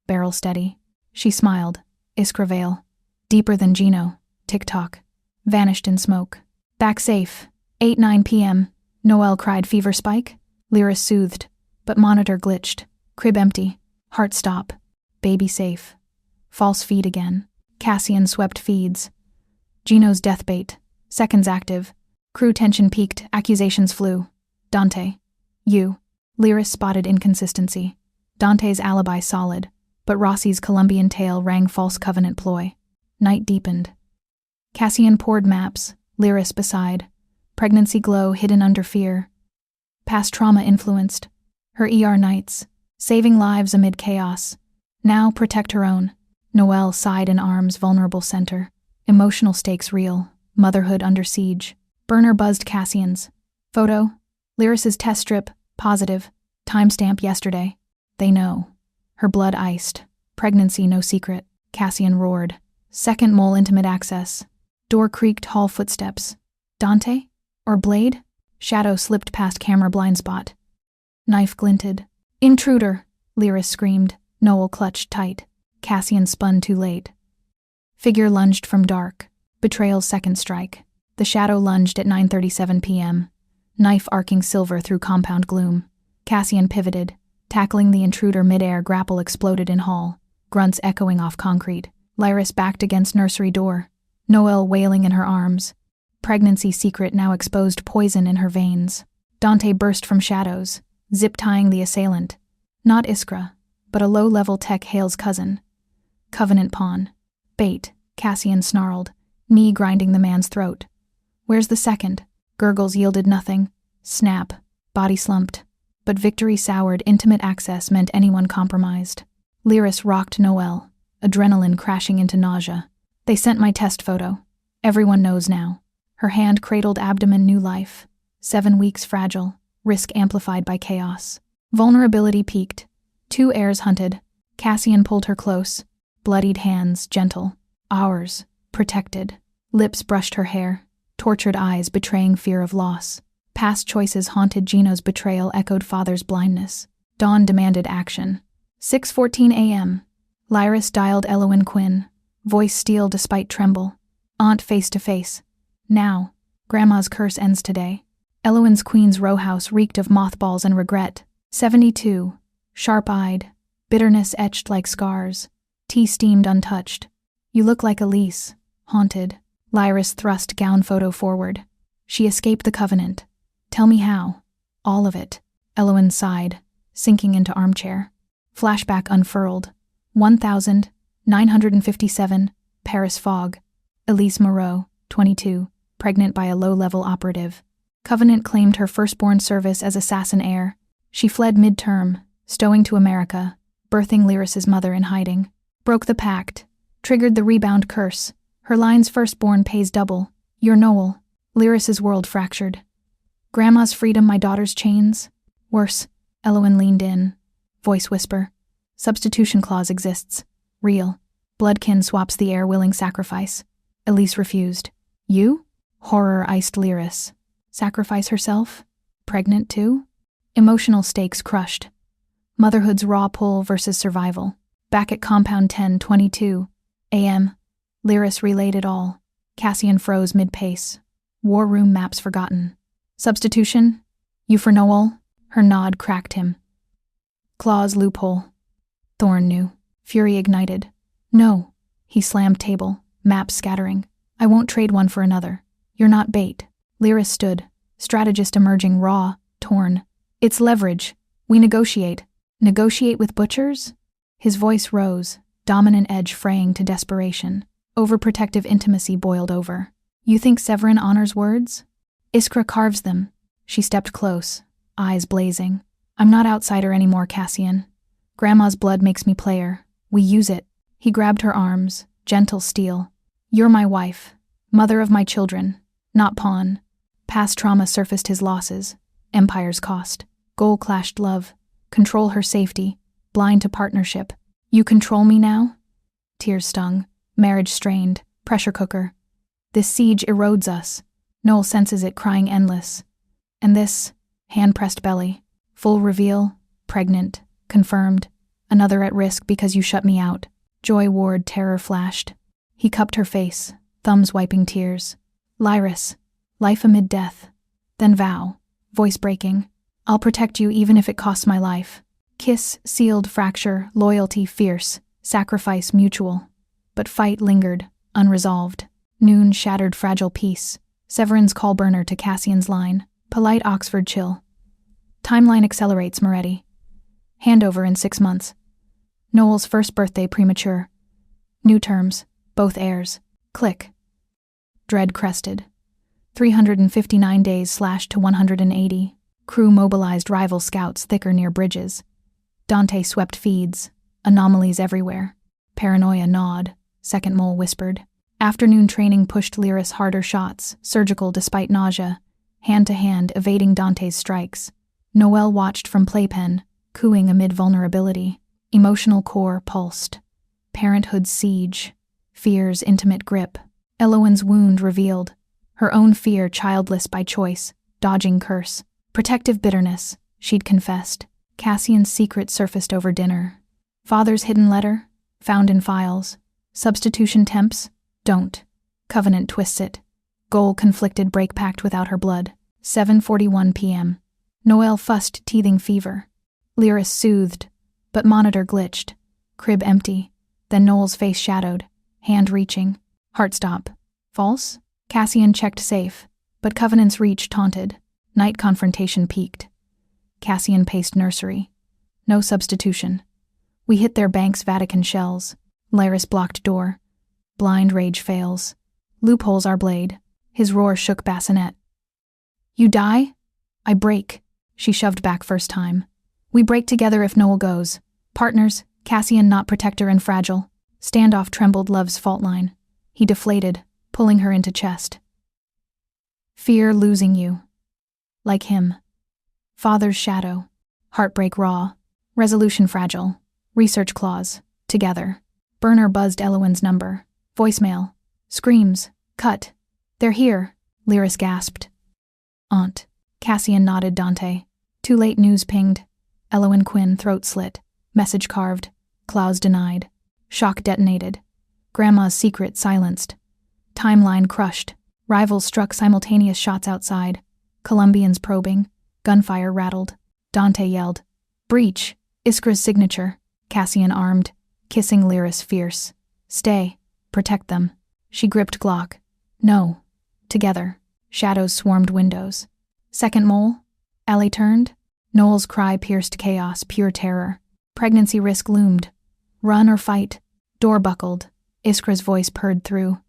Barrel steady. She smiled. Iskra veil. Deeper than Gino. Tick-tock. Vanished in smoke. Back safe. 8:09 p.m. Noelle cried fever spike. Lyris soothed. But monitor glitched. Crib empty. Heart stop. Baby safe. False feed again. Cassian swept feeds. Gino's death bait. Seconds active. Crew tension peaked. Accusations flew. Dante. You. Lyris spotted inconsistency. Dante's alibi solid. But Rossi's Colombian tale rang false covenant ploy. Night deepened. Cassian poured maps. Lyris beside. Pregnancy glow hidden under fear. Past trauma influenced. Her ER nights. Saving lives amid chaos. Now protect her own. Noelle sighed in arms, vulnerable center. Emotional stakes real. Motherhood under siege. Burner buzzed Cassian's. Photo. Lyris's test strip. Positive. Timestamp yesterday. They know. Her blood iced. Pregnancy no secret. Cassian roared. Second mole intimate access. Door creaked, hall footsteps. Dante? Or Blade? Shadow slipped past camera blind spot. Knife glinted. Intruder! Lyris screamed. Noel clutched tight. Cassian spun too late. Figure lunged from dark. Betrayal's second strike. The shadow lunged at 9:37 p.m. Knife arcing silver through compound gloom. Cassian pivoted. Tackling the intruder midair, grapple exploded in hall. Grunts echoing off concrete. Lyris backed against nursery door. Noelle wailing in her arms. Pregnancy secret now exposed, poison in her veins. Dante burst from shadows, zip-tying the assailant. Not Iskra, but a low-level tech Hale's cousin. Covenant pawn. Bait, Cassian snarled, knee grinding the man's throat. Where's the second? Gurgles yielded nothing. Snap. Body slumped. But victory soured, intimate access meant anyone compromised. Lyris rocked Noelle, adrenaline crashing into nausea. They sent my test photo. Everyone knows now. Her hand cradled abdomen, new life. 7 weeks fragile, risk amplified by chaos. Vulnerability peaked. 2 heirs hunted. Cassian pulled her close. Bloodied hands, gentle. Ours, protected. Lips brushed her hair. Tortured eyes betraying fear of loss. Past choices haunted Gino's betrayal, echoed father's blindness. Dawn demanded action. 6:14 a.m. Lyris dialed Elowen Quinn. Voice steel despite tremble. Aunt face to face. Now. Grandma's curse ends today. Elowen's Queen's row house reeked of mothballs and regret. 72. Sharp-eyed. Bitterness etched like scars. Tea steamed untouched. You look like Elise. Haunted. Lyris thrust gown photo forward. She escaped the covenant. Tell me how. All of it. Elowen sighed, sinking into armchair. Flashback unfurled. 1957, Paris fog. Elise Moreau, 22, pregnant by a low-level operative. Covenant claimed her firstborn service as assassin heir. She fled midterm, stowing to America, birthing Lyris's mother in hiding. Broke the pact. Triggered the rebound curse. Her line's firstborn pays double. You're Noel. Lyris's world fractured. Grandma's freedom, my daughter's chains. Worse. Elowen leaned in. Voice whisper. Substitution clause exists. Real. Bloodkin swaps the air willing sacrifice. Elise refused. You? Horror iced Lyris. Sacrifice herself? Pregnant too? Emotional stakes crushed. Motherhood's raw pull versus survival. Back at compound 10:22 a.m., Lyris relayed it all. Cassian froze mid-pace. War room maps forgotten. Substitution? You for Noel? Her nod cracked him. Claw's loophole. Thorn knew. Fury ignited. No. He slammed table, maps scattering. I won't trade one for another. You're not bait. Lyris stood, strategist emerging raw, torn. It's leverage. We negotiate. Negotiate with butchers? His voice rose, dominant edge fraying to desperation. Overprotective intimacy boiled over. You think Severin honors words? Iskra carves them. She stepped close, eyes blazing. I'm not outsider anymore, Cassian. Grandma's blood makes me player. We use it. He grabbed her arms, gentle steel. You're my wife, mother of my children, not pawn. Past trauma surfaced his losses, Empire's cost. Goal clashed love, control her safety, blind to partnership. You control me now? Tears stung, marriage strained, pressure cooker. This siege erodes us. Noel senses it crying endless. And this, hand-pressed belly, full reveal, pregnant, confirmed. Another at risk because you shut me out. Joy Ward terror flashed. He cupped her face, thumbs wiping tears. Lyris, life amid death. Then vow, voice breaking. I'll protect you even if it costs my life. Kiss, sealed fracture, loyalty fierce, sacrifice mutual. But fight lingered, unresolved. Noon shattered fragile peace. Severin's call burner to Cassian's line. Polite Oxford chill. Timeline accelerates, Moretti. Handover in 6 months. Noel's first birthday premature. New terms, both heirs. Click. Dread crested. 359 days slashed to 180. Crew mobilized rival scouts thicker near bridges. Dante swept feeds. Anomalies everywhere. Paranoia gnawed. Second mole whispered. Afternoon training pushed Lyris harder shots, surgical despite nausea. Hand to hand, evading Dante's strikes. Noel watched from playpen, cooing amid vulnerability. Emotional core pulsed. Parenthood siege. Fear's intimate grip. Elowen's wound revealed. Her own fear childless by choice, dodging curse. Protective bitterness, she'd confessed. Cassian's secret surfaced over dinner. Father's hidden letter, found in files. Substitution temps, don't. Covenant twists it. Goal conflicted break pact without her blood. 7:41 p.m. Noel fussed teething fever. Lyris soothed, but monitor glitched. Crib empty. Then Noel's face shadowed, hand reaching. Heart stop. False? Cassian checked safe, but Covenant's reach taunted. Night confrontation peaked. Cassian paced nursery. No substitution. We hit their bank's Vatican shells. Lyris blocked door. Blind rage fails. Loopholes our blade. His roar shook bassinet. You die? I break. She shoved back first time. We break together if Noel goes. Partners, Cassian not protector and fragile. Standoff trembled love's fault line. He deflated, pulling her into chest. Fear losing you. Like him. Father's shadow. Heartbreak raw. Resolution fragile. Research clause. Together. Burner buzzed Elowen's number. Voicemail. Screams. Cut. They're here. Lyris gasped. Aunt. Cassian nodded Dante. Too late news pinged. Elowen Quinn throat slit. Message carved. Clause denied. Shock detonated. Grandma's secret silenced. Timeline crushed. Rivals struck simultaneous shots outside. Colombians probing. Gunfire rattled. Dante yelled. Breach. Iskra's signature. Cassian armed. Kissing Lyris fierce. Stay. Protect them. She gripped Glock. No. Together. Shadows swarmed windows. Second mole? Alley turned? Noel's cry pierced chaos, pure terror. Pregnancy risk loomed. Run or fight. Door buckled. Iskra's voice purred through.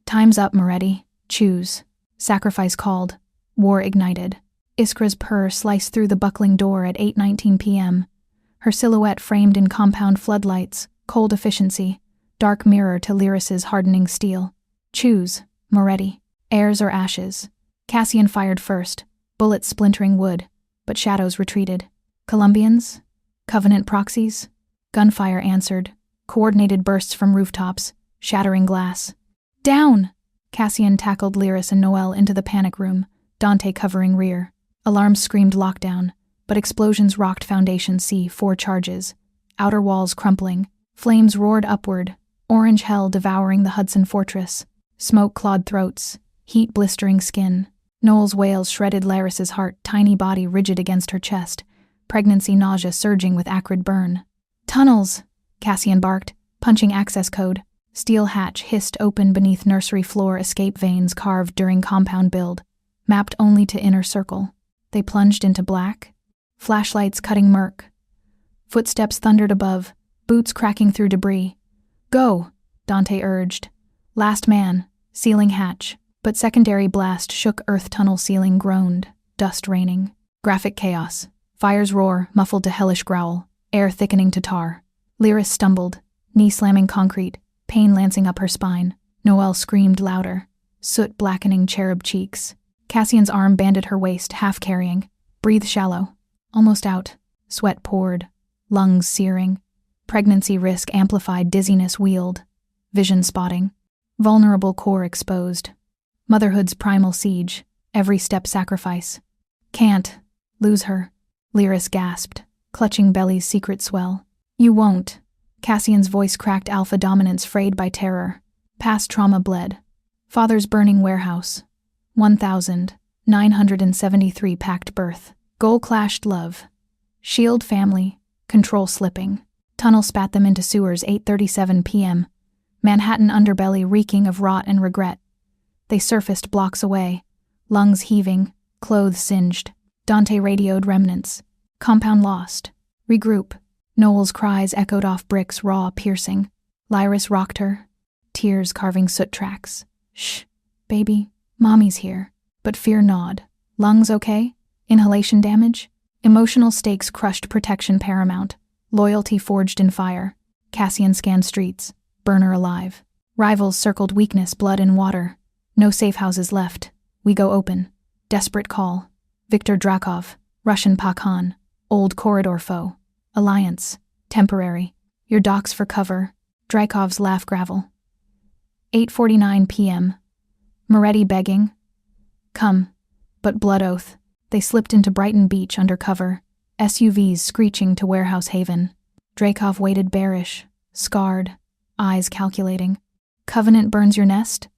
Time's up, Moretti. Choose. Sacrifice called. War ignited. Iskra's purr sliced through the buckling door at 8:19 p.m. Her silhouette framed in compound floodlights, cold efficiency, dark mirror to Lyris's hardening steel. Choose, Moretti. Heirs or ashes. Cassian fired first, bullets splintering wood, but shadows retreated. Colombians? Covenant proxies? Gunfire answered. Coordinated bursts from rooftops, shattering glass. Down! Cassian tackled Lyris and Noelle into the panic room, Dante covering rear. Alarms screamed lockdown, but explosions rocked Foundation C, 4 charges. Outer walls crumpling. Flames roared upward, orange hell devouring the Hudson Fortress. Smoke clawed throats, heat blistering skin. Noel's wails shredded Lyris's heart, tiny body rigid against her chest, pregnancy nausea surging with acrid burn. Tunnels! Cassian barked, punching access code. Steel hatch hissed open beneath nursery floor, escape veins carved during compound build, mapped only to inner circle. They plunged into black, flashlights cutting murk. Footsteps thundered above, boots cracking through debris. Go, Dante urged. Last man, ceiling hatch. But secondary blast shook earth tunnel ceiling groaned, dust raining. Graphic chaos. Fires roar, muffled to hellish growl, air thickening to tar. Lyris stumbled, knee slamming concrete, pain lancing up her spine. Noelle screamed louder, soot blackening cherub cheeks. Cassian's arm banded her waist, half carrying. Breathe shallow. Almost out. Sweat poured. Lungs searing. Pregnancy risk amplified, dizziness wheeled. Vision spotting. Vulnerable core exposed. Motherhood's primal siege. Every step sacrifice. Can't. Lose her. Lyris gasped, clutching belly's secret swell. You won't. Cassian's voice cracked, alpha dominance frayed by terror. Past trauma bled. Father's burning warehouse. 1,973 packed birth. Goal clashed love. Shield family. Control slipping. Tunnel spat them into sewers, 8:37 p.m. Manhattan underbelly reeking of rot and regret. They surfaced blocks away. Lungs heaving. Clothes singed. Dante radioed remnants. Compound lost. Regroup. Noel's cries echoed off bricks, raw, piercing. Lyris rocked her. Tears carving soot tracks. Shh, baby. Mommy's here. But fear gnawed. Lungs okay? Inhalation damage? Emotional stakes crushed, protection paramount. Loyalty forged in fire. Cassian scanned streets. Burner alive. Rivals circled weakness, blood and water. No safe houses left. We go open. Desperate call. Viktor Drakov. Russian Pakhan. Old corridor foe. Alliance. Temporary. Your docks for cover. Drykov's laugh gravel. 8:49 p.m. Moretti begging. Come. But blood oath. They slipped into Brighton Beach under cover. SUVs screeching to warehouse haven. Drakov waited bearish. Scarred. Eyes calculating. Covenant burns your nest?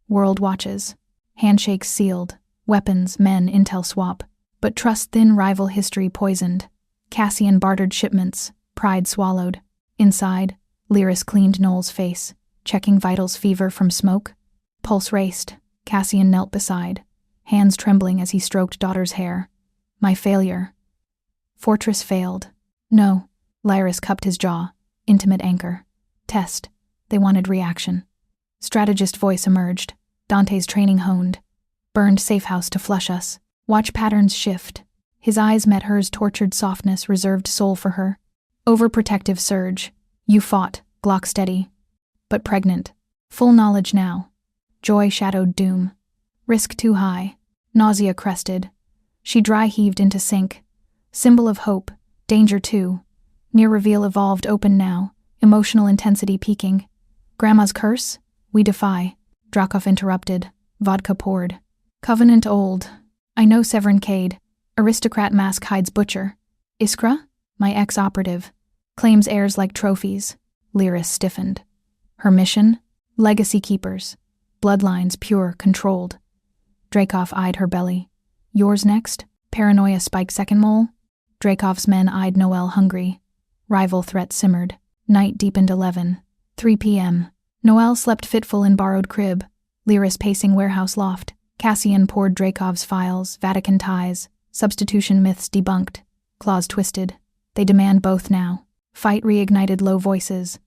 World watches. Handshakes sealed. Weapons, men, intel swap. But trust-thin rival history poisoned. Cassian bartered shipments. Pride swallowed. Inside, Lyris cleaned Noel's face, checking vitals, fever from smoke. Pulse raced. Cassian knelt beside, hands trembling as he stroked daughter's hair. My failure. Fortress failed. No. Lyris cupped his jaw. Intimate anchor. Test. They wanted reaction. Strategist voice emerged. Dante's training honed. Burned safe house to flush us. Watch patterns shift. His eyes met hers, tortured softness, reserved soul for her. Overprotective surge. You fought, Glock steady. But pregnant. Full knowledge now. Joy shadowed doom. Risk too high. Nausea crested. She dry heaved into sink. Symbol of hope. Danger too. Near reveal evolved, open now. Emotional intensity peaking. Grandma's curse? We defy. Drakov interrupted. Vodka poured. Covenant old. I know Severin Cade. Aristocrat mask hides butcher. Iskra? My ex-operative. Claims heirs like trophies. Lyris stiffened. Her mission? Legacy keepers. Bloodlines pure, controlled. Drakov eyed her belly. Yours next? Paranoia spiked second mole? Drakov's men eyed Noelle hungry. Rival threat simmered. Night deepened 11. 3 p.m. Noelle slept fitful in borrowed crib. Lyris pacing warehouse loft. Cassian poured Drakov's files, Vatican ties, substitution myths debunked. Claws twisted. They demand both now. Fight reignited low voices.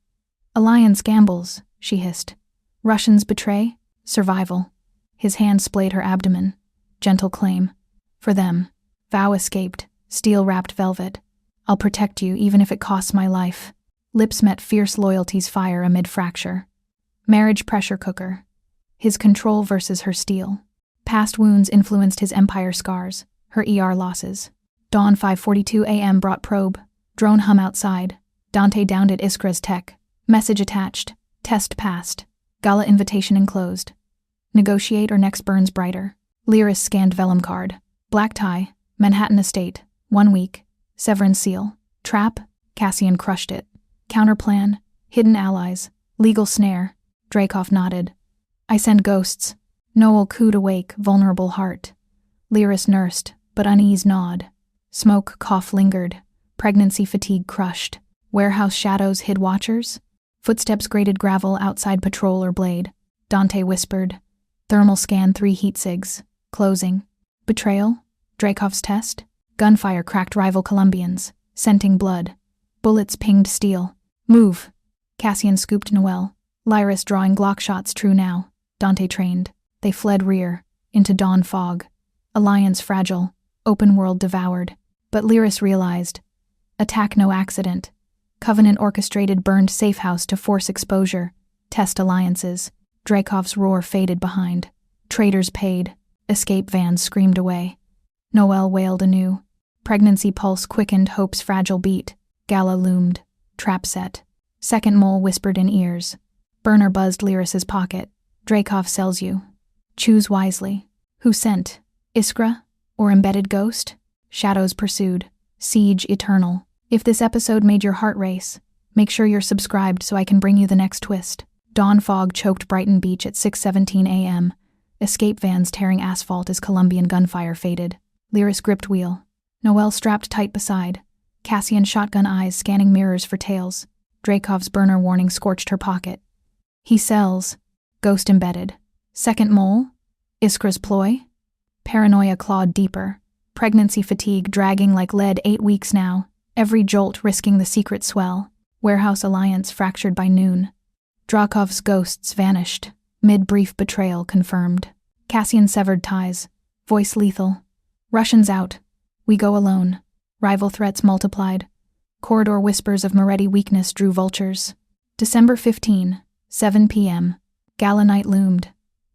Alliance gambles, she hissed. Russians betray? Survival. His hand splayed her abdomen. Gentle claim. For them. Vow escaped. Steel-wrapped velvet. I'll protect you even if it costs my life. Lips met fierce loyalty's fire amid fracture. Marriage pressure cooker. His control versus her steel. Past wounds influenced his empire scars, her ER losses. Dawn 5:42 a.m. brought probe. Drone hum outside. Dante downed at Iskra's tech. Message attached. Test passed. Gala invitation enclosed. Negotiate or next burns brighter. Lyris scanned vellum card. Black tie. Manhattan Estate. 1 week. Severin seal. Trap. Cassian crushed it. Counterplan. Hidden allies. Legal snare. Dreykov nodded. I send ghosts. Noel cooed awake, vulnerable heart. Lyris nursed, but unease gnawed. Smoke, cough lingered. Pregnancy fatigue crushed. Warehouse shadows hid watchers. Footsteps grated gravel outside patrol or blade. Dante whispered. Thermal scan 3 heat sigs. Closing. Betrayal? Dreykov's test? Gunfire cracked rival Colombians. Scenting blood. Bullets pinged steel. Move. Cassian scooped Noel. Lyris drawing Glock shots true now. Dante trained. They fled rear. Into dawn fog. Alliance fragile. Open world devoured. But Lyris realized. Attack no accident. Covenant orchestrated burned safe house to force exposure. Test alliances. Dreykov's roar faded behind. Traitors paid. Escape vans screamed away. Noel wailed anew. Pregnancy pulse quickened hope's fragile beat. Gala loomed. Trap set. Second mole whispered in ears. Burner buzzed Lyris's pocket. Dreykov sells you. Choose wisely. Who sent? Iskra? Or embedded ghost? Shadows pursued. Siege eternal. If this episode made your heart race, make sure you're subscribed so I can bring you the next twist. Dawn fog choked Brighton Beach at 6:17 a.m. Escape vans tearing asphalt as Colombian gunfire faded. Lyris gripped wheel. Noel strapped tight beside. Cassian shotgun eyes scanning mirrors for tails. Dreykov's burner warning scorched her pocket. He sells. Ghost embedded. Second mole? Iskra's ploy? Paranoia clawed deeper. Pregnancy fatigue dragging like lead 8 weeks now. Every jolt risking the secret swell. Warehouse alliance fractured by noon. Dreykov's ghosts vanished. Mid-brief betrayal confirmed. Cassian severed ties. Voice lethal. Russians out. We go alone. Rival threats multiplied. Corridor whispers of Moretti weakness drew vultures. December 15, 7 p.m. Gala night loomed.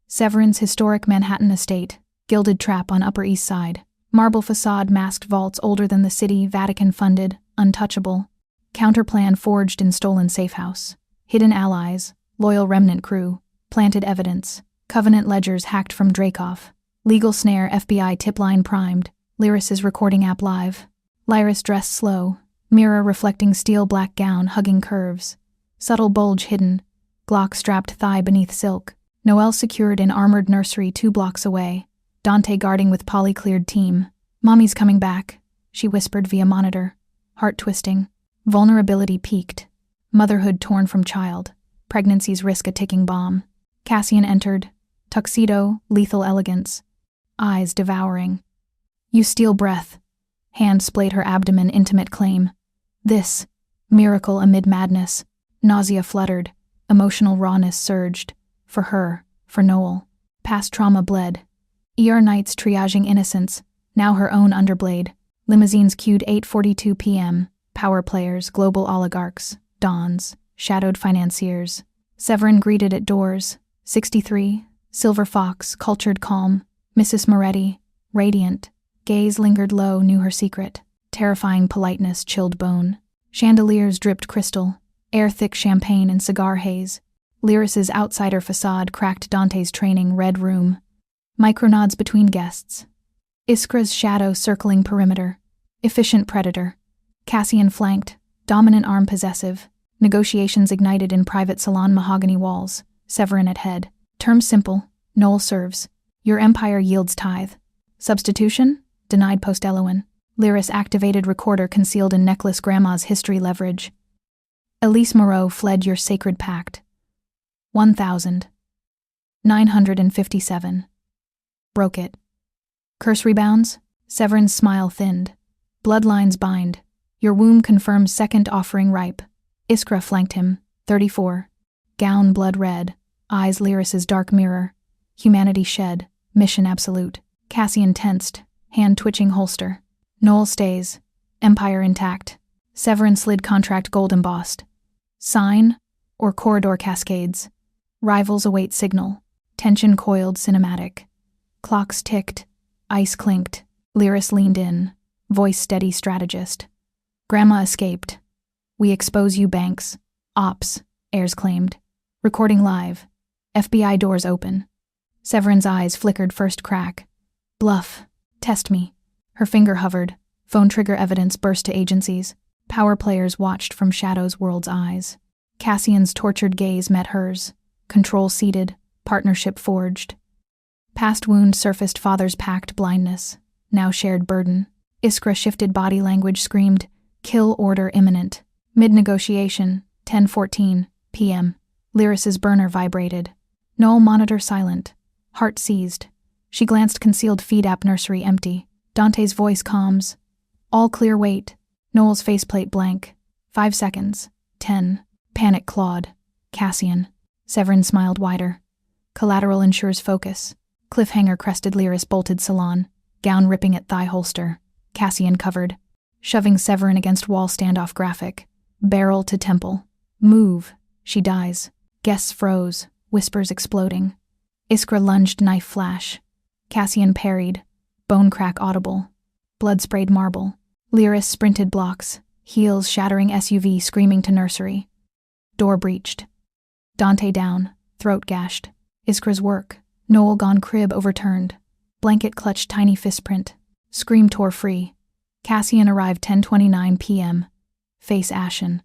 Severin's historic Manhattan estate. Gilded trap on Upper East Side. Marble facade masked vaults older than the city, Vatican-funded, untouchable. Counterplan forged in stolen safehouse. Hidden allies, loyal remnant crew, planted evidence. Covenant ledgers hacked from Dreykov. Legal snare FBI tip line primed. Lyris's recording app live. Lyris dressed slow. Mirror reflecting steel black gown hugging curves. Subtle bulge hidden. Glock strapped thigh beneath silk. Noel secured in armored nursery 2 blocks away. Dante guarding with poly-cleared team. Mommy's coming back, she whispered via monitor. Heart twisting. Vulnerability peaked. Motherhood torn from child. Pregnancy's risk a ticking bomb. Cassian entered. Tuxedo, lethal elegance. Eyes devouring. You steal breath. Hand splayed her abdomen, intimate claim. This. Miracle amid madness. Nausea fluttered. Emotional rawness surged. For her. For Noel. Past trauma bled. ER nights triaging innocence. Now her own underblade. Limousines queued 8:42 p.m. Power players, global oligarchs. Dons. Shadowed financiers. Severin greeted at doors. 63. Silver fox, cultured calm. Mrs. Moretti. Radiant. Gaze lingered low, knew her secret. Terrifying politeness chilled bone. Chandeliers dripped crystal. Air-thick champagne and cigar haze. Lyris's outsider facade cracked Dante's training red room. Micronods between guests. Iskra's shadow circling perimeter. Efficient predator. Cassian flanked. Dominant arm possessive. Negotiations ignited in private salon mahogany walls. Severin at head. Term simple. Noel serves. Your empire yields tithe. Substitution? Denied post-Elowen. Lyris activated recorder concealed in necklace grandma's history leverage. Elise Moreau fled your sacred pact. 1,957. Broke it. Curse rebounds? Severin's smile thinned. Bloodlines bind. Your womb confirms second offering ripe. Iskra flanked him. 34. Gown blood red. Eyes Lyris's dark mirror. Humanity shed. Mission absolute. Cassian tensed. Hand twitching holster. Noel stays. Empire intact. Severin slid contract gold embossed. Sign or corridor cascades. Rivals await signal. Tension coiled cinematic. Clocks ticked. Ice clinked. Lyris leaned in. Voice steady strategist. Grandma escaped. We expose you banks. Ops. Ayers claimed. Recording live. FBI doors open. Severin's eyes flickered first crack. Bluff. Test me. Her finger hovered. Phone trigger evidence burst to agencies. Power players watched from Shadow's world's eyes. Cassian's tortured gaze met hers. Control seated. Partnership forged. Past wound surfaced father's pact blindness. Now shared burden. Iskra shifted body language screamed, "Kill order imminent." Mid-negotiation, 10:14 p.m. Lyris's burner vibrated. Noel monitor silent. Heart seized. She glanced concealed feed-app nursery empty. Dante's voice calms. All clear wait. Noel's faceplate blank. 5 seconds. 10. Panic clawed. Cassian. Severin smiled wider. Collateral ensures focus. Cliffhanger crested Lyris bolted salon. Gown ripping at thigh holster. Cassian covered. Shoving Severin against wall standoff graphic. Barrel to temple. Move. She dies. Guests froze. Whispers exploding. Iskra lunged knife flash. Cassian parried. Bone crack audible. Blood sprayed marble. Lyris sprinted blocks. Heels shattering SUV screaming to nursery. Door breached. Dante down. Throat gashed. Iskra's work. Noel gone crib overturned. Blanket clutched tiny fistprint. Scream tore free. Cassian arrived 10:29 p.m. Face ashen.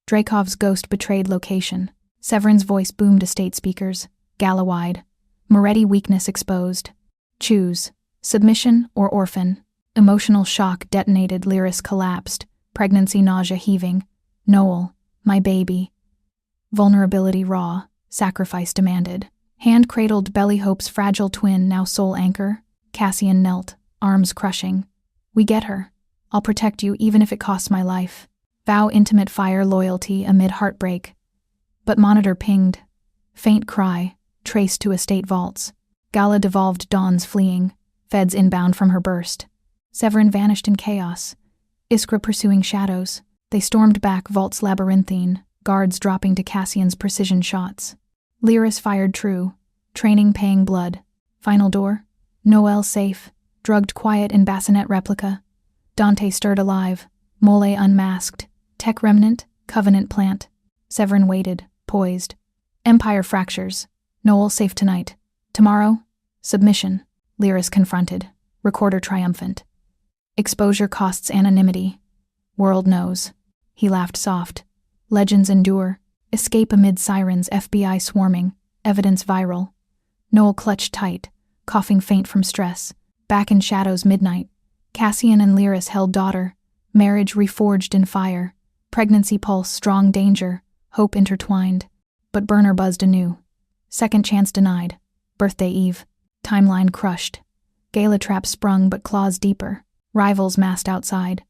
Dracov's ghost betrayed location. Severin's voice boomed to state speakers. Gala-wide. Moretti weakness exposed. Choose. Submission or orphan. Emotional shock detonated. Lyris collapsed. Pregnancy nausea heaving. Noel. My baby. Vulnerability raw. Sacrifice demanded. Hand cradled Belly Hope's fragile twin, now sole anchor. Cassian knelt, arms crushing. We get her. I'll protect you even if it costs my life. Vow intimate fire loyalty amid heartbreak. But monitor pinged. Faint cry, traced to estate vaults. Gala devolved Dawn's fleeing. Feds inbound from her burst. Severin vanished in chaos. Iskra pursuing shadows. They stormed back vaults labyrinthine, guards dropping to Cassian's precision shots. Lyris fired true, training paying blood. Final door. Noel safe, drugged quiet in bassinet replica. Dante stirred alive, Mole unmasked. Tech remnant, covenant plant. Severin waited, poised. Empire fractures. Noel safe tonight. Tomorrow, submission. Lyris confronted, recorder triumphant. Exposure costs anonymity. World knows. He laughed soft. Legends endure. Escape amid sirens, FBI swarming. Evidence viral. Noel clutched tight, coughing faint from stress. Back in shadows midnight. Cassian and Lyris held daughter. Marriage reforged in fire. Pregnancy pulse, strong danger. Hope intertwined. But burner buzzed anew. Second chance denied. Birthday eve. Timeline crushed. Gala trap sprung but claws deeper. Rivals massed outside.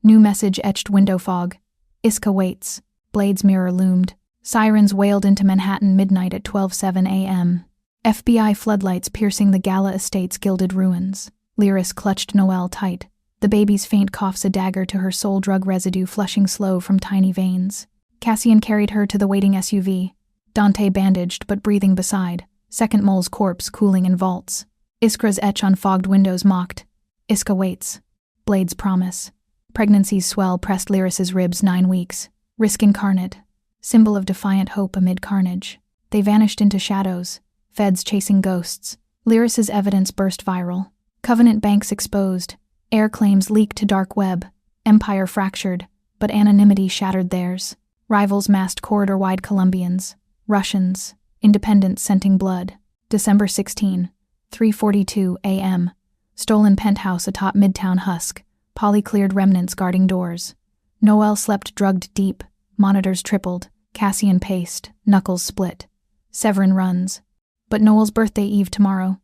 New message etched window fog. Iska waits. Blade's mirror loomed. Sirens wailed into Manhattan midnight at 12:07 a.m. FBI floodlights piercing the Gala estate's gilded ruins. Lyris clutched Noel tight. The baby's faint coughs a dagger to her soul drug residue flushing slow from tiny veins. Cassian carried her to the waiting SUV. Dante bandaged but breathing beside. Second mole's corpse cooling in vaults. Iskra's etch on fogged windows mocked. Iska waits. Blade's promise. Pregnancy's swell pressed Lyris's ribs 9 weeks. Risk incarnate. Symbol of defiant hope amid carnage. They vanished into shadows. Feds chasing ghosts. Lyris's evidence burst viral. Covenant banks exposed. Air claims leaked to dark web. Empire fractured, but anonymity shattered theirs. Rivals massed corridor-wide Colombians. Russians. Independents scenting blood. December 16, 3:42 a.m. Stolen penthouse atop Midtown Husk. Poly-cleared remnants guarding doors. Noel slept drugged deep. Monitors tripled. Cassian paced. Knuckles split. Severin runs. But Noel's birthday eve tomorrow.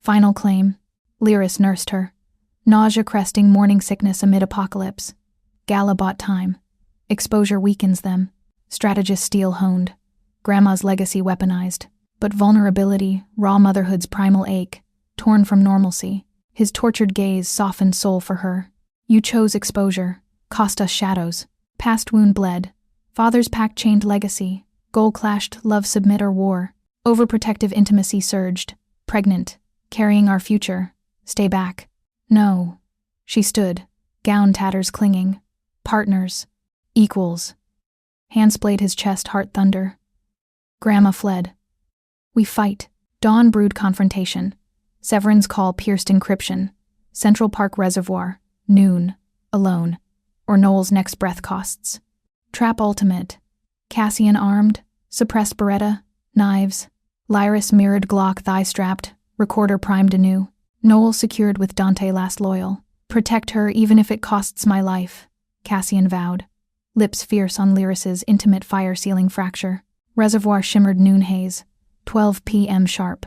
Final claim. Lyris nursed her. Nausea cresting morning sickness amid apocalypse. Gala bought time. Exposure weakens them. Strategist steel honed. Grandma's legacy weaponized. But vulnerability, raw motherhood's primal ache, torn from normalcy. His tortured gaze softened soul for her. You chose exposure. Cost us shadows. Past wound bled. Father's pact chained legacy. Goal clashed, love submit or war. Overprotective intimacy surged. Pregnant. Carrying our future. Stay back. No. She stood. Gown tatters clinging. Partners. Equals. Hand splayed his chest, heart thunder. Grandma fled. We fight. Dawn brewed confrontation. Severin's call pierced encryption. Central Park Reservoir. Noon. Alone. Or Noel's next breath costs. Trap ultimate. Cassian armed. Suppressed Beretta. Knives. Lyris mirrored Glock thigh-strapped. Recorder primed anew. Noel secured with Dante last loyal. Protect her even if it costs my life, Cassian vowed. Lips fierce on Lyris's intimate fire-sealing fracture. Reservoir shimmered noon haze. 12 p.m. sharp.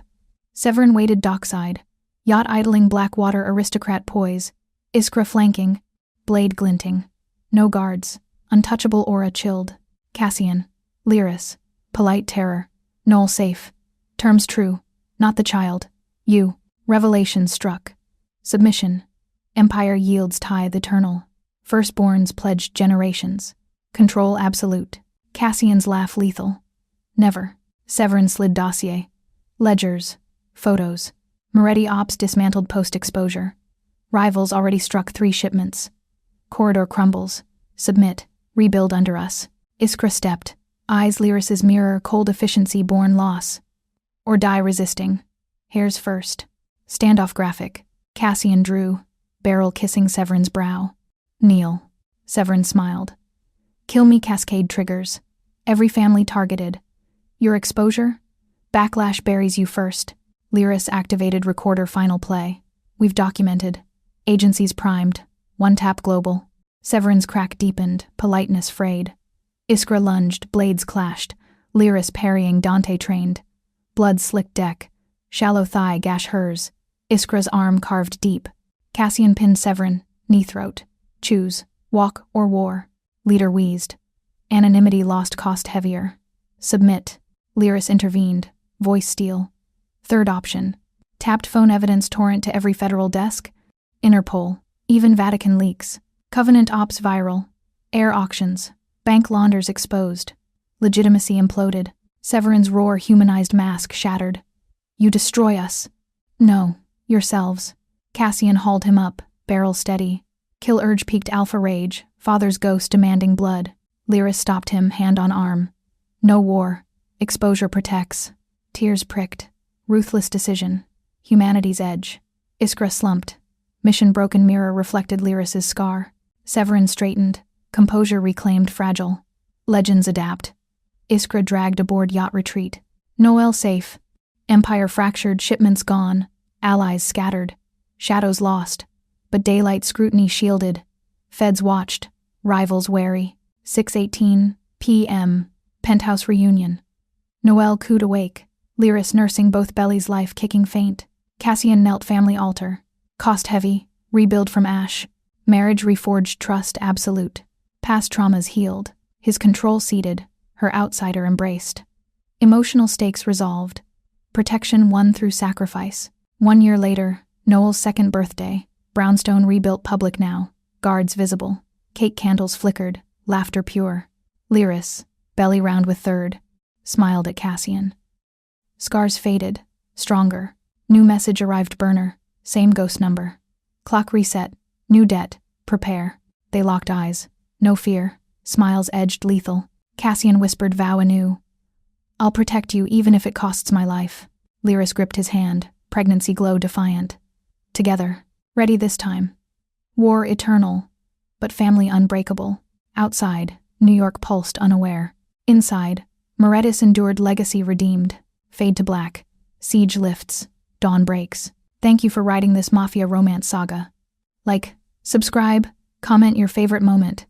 Severin waited dockside. Yacht idling, Blackwater aristocrat poise. Iskra flanking. Blade glinting. No guards. Untouchable aura chilled. Cassian. Lyris. Polite terror. Noel safe. Terms true. Not the child. You. Revelation struck. Submission. Empire yields tithe eternal. Firstborns pledged generations. Control absolute. Cassian's laugh lethal. Never. Severin slid dossier. Ledgers. Photos. Moretti ops dismantled post-exposure. Rivals already struck 3 shipments. Corridor crumbles. Submit. Rebuild under us. Iskra stepped. Eyes Lyris's mirror, cold efficiency born loss. Or die resisting. Hairs first. Standoff graphic. Cassian drew. Barrel kissing Severin's brow. Kneel. Severin smiled. Kill me cascade triggers. Every family targeted. Your exposure? Backlash buries you first. Lyris activated recorder final play. We've documented. Agencies primed. One tap global. Severin's crack deepened, politeness frayed. Iskra lunged, blades clashed. Lyris parrying, Dante trained. Blood slicked deck. Shallow thigh gash hers. Iskra's arm carved deep. Cassian pinned Severin, knee throat. Choose, walk or war. Leader wheezed. Anonymity lost cost heavier. Submit. Lyris intervened, voice steel. Third option. Tapped phone evidence torrent to every federal desk. Interpol. Even Vatican leaks. Covenant ops viral. Air auctions. Bank launders exposed. Legitimacy imploded. Severin's roar humanized mask shattered. You destroy us. No, yourselves. Cassian hauled him up, barrel steady. Kill urge peaked alpha rage, father's ghost demanding blood. Lyris stopped him, hand on arm. No war. Exposure protects. Tears pricked. Ruthless decision. Humanity's edge. Iskra slumped. Mission broken mirror reflected Lyris's scar. Severin straightened. Composure reclaimed fragile. Legends adapt. Iskra dragged aboard yacht retreat. Noel safe. Empire fractured, shipments gone. Allies scattered. Shadows lost. But daylight scrutiny shielded. Feds watched. Rivals wary. 6:18 p.m. Penthouse reunion. Noel cooed awake. Lyris nursing both bellies, life kicking faint. Cassian knelt family altar. Cost heavy. Rebuild from ash. Marriage reforged, trust absolute. Past traumas healed. His control ceded. Her outsider embraced. Emotional stakes resolved. Protection won through sacrifice. 1 year later, Noel's second birthday. Brownstone rebuilt, public now. Guards visible. Cake candles flickered. Laughter pure. Lyris, belly round with third, smiled at Cassian. Scars faded. Stronger. New message arrived, burner. Same ghost number. Clock reset. New debt. Prepare. They locked eyes. No fear. Smiles edged lethal. Cassian whispered vow anew. I'll protect you even if it costs my life. Lyris gripped his hand. Pregnancy glow defiant. Together. Ready this time. War eternal. But family unbreakable. Outside, New York pulsed unaware. Inside, Morettis endured, legacy redeemed. Fade to black. Siege lifts. Dawn breaks. Thank you for writing this Mafia Romance saga. Like, subscribe, comment your favorite moment.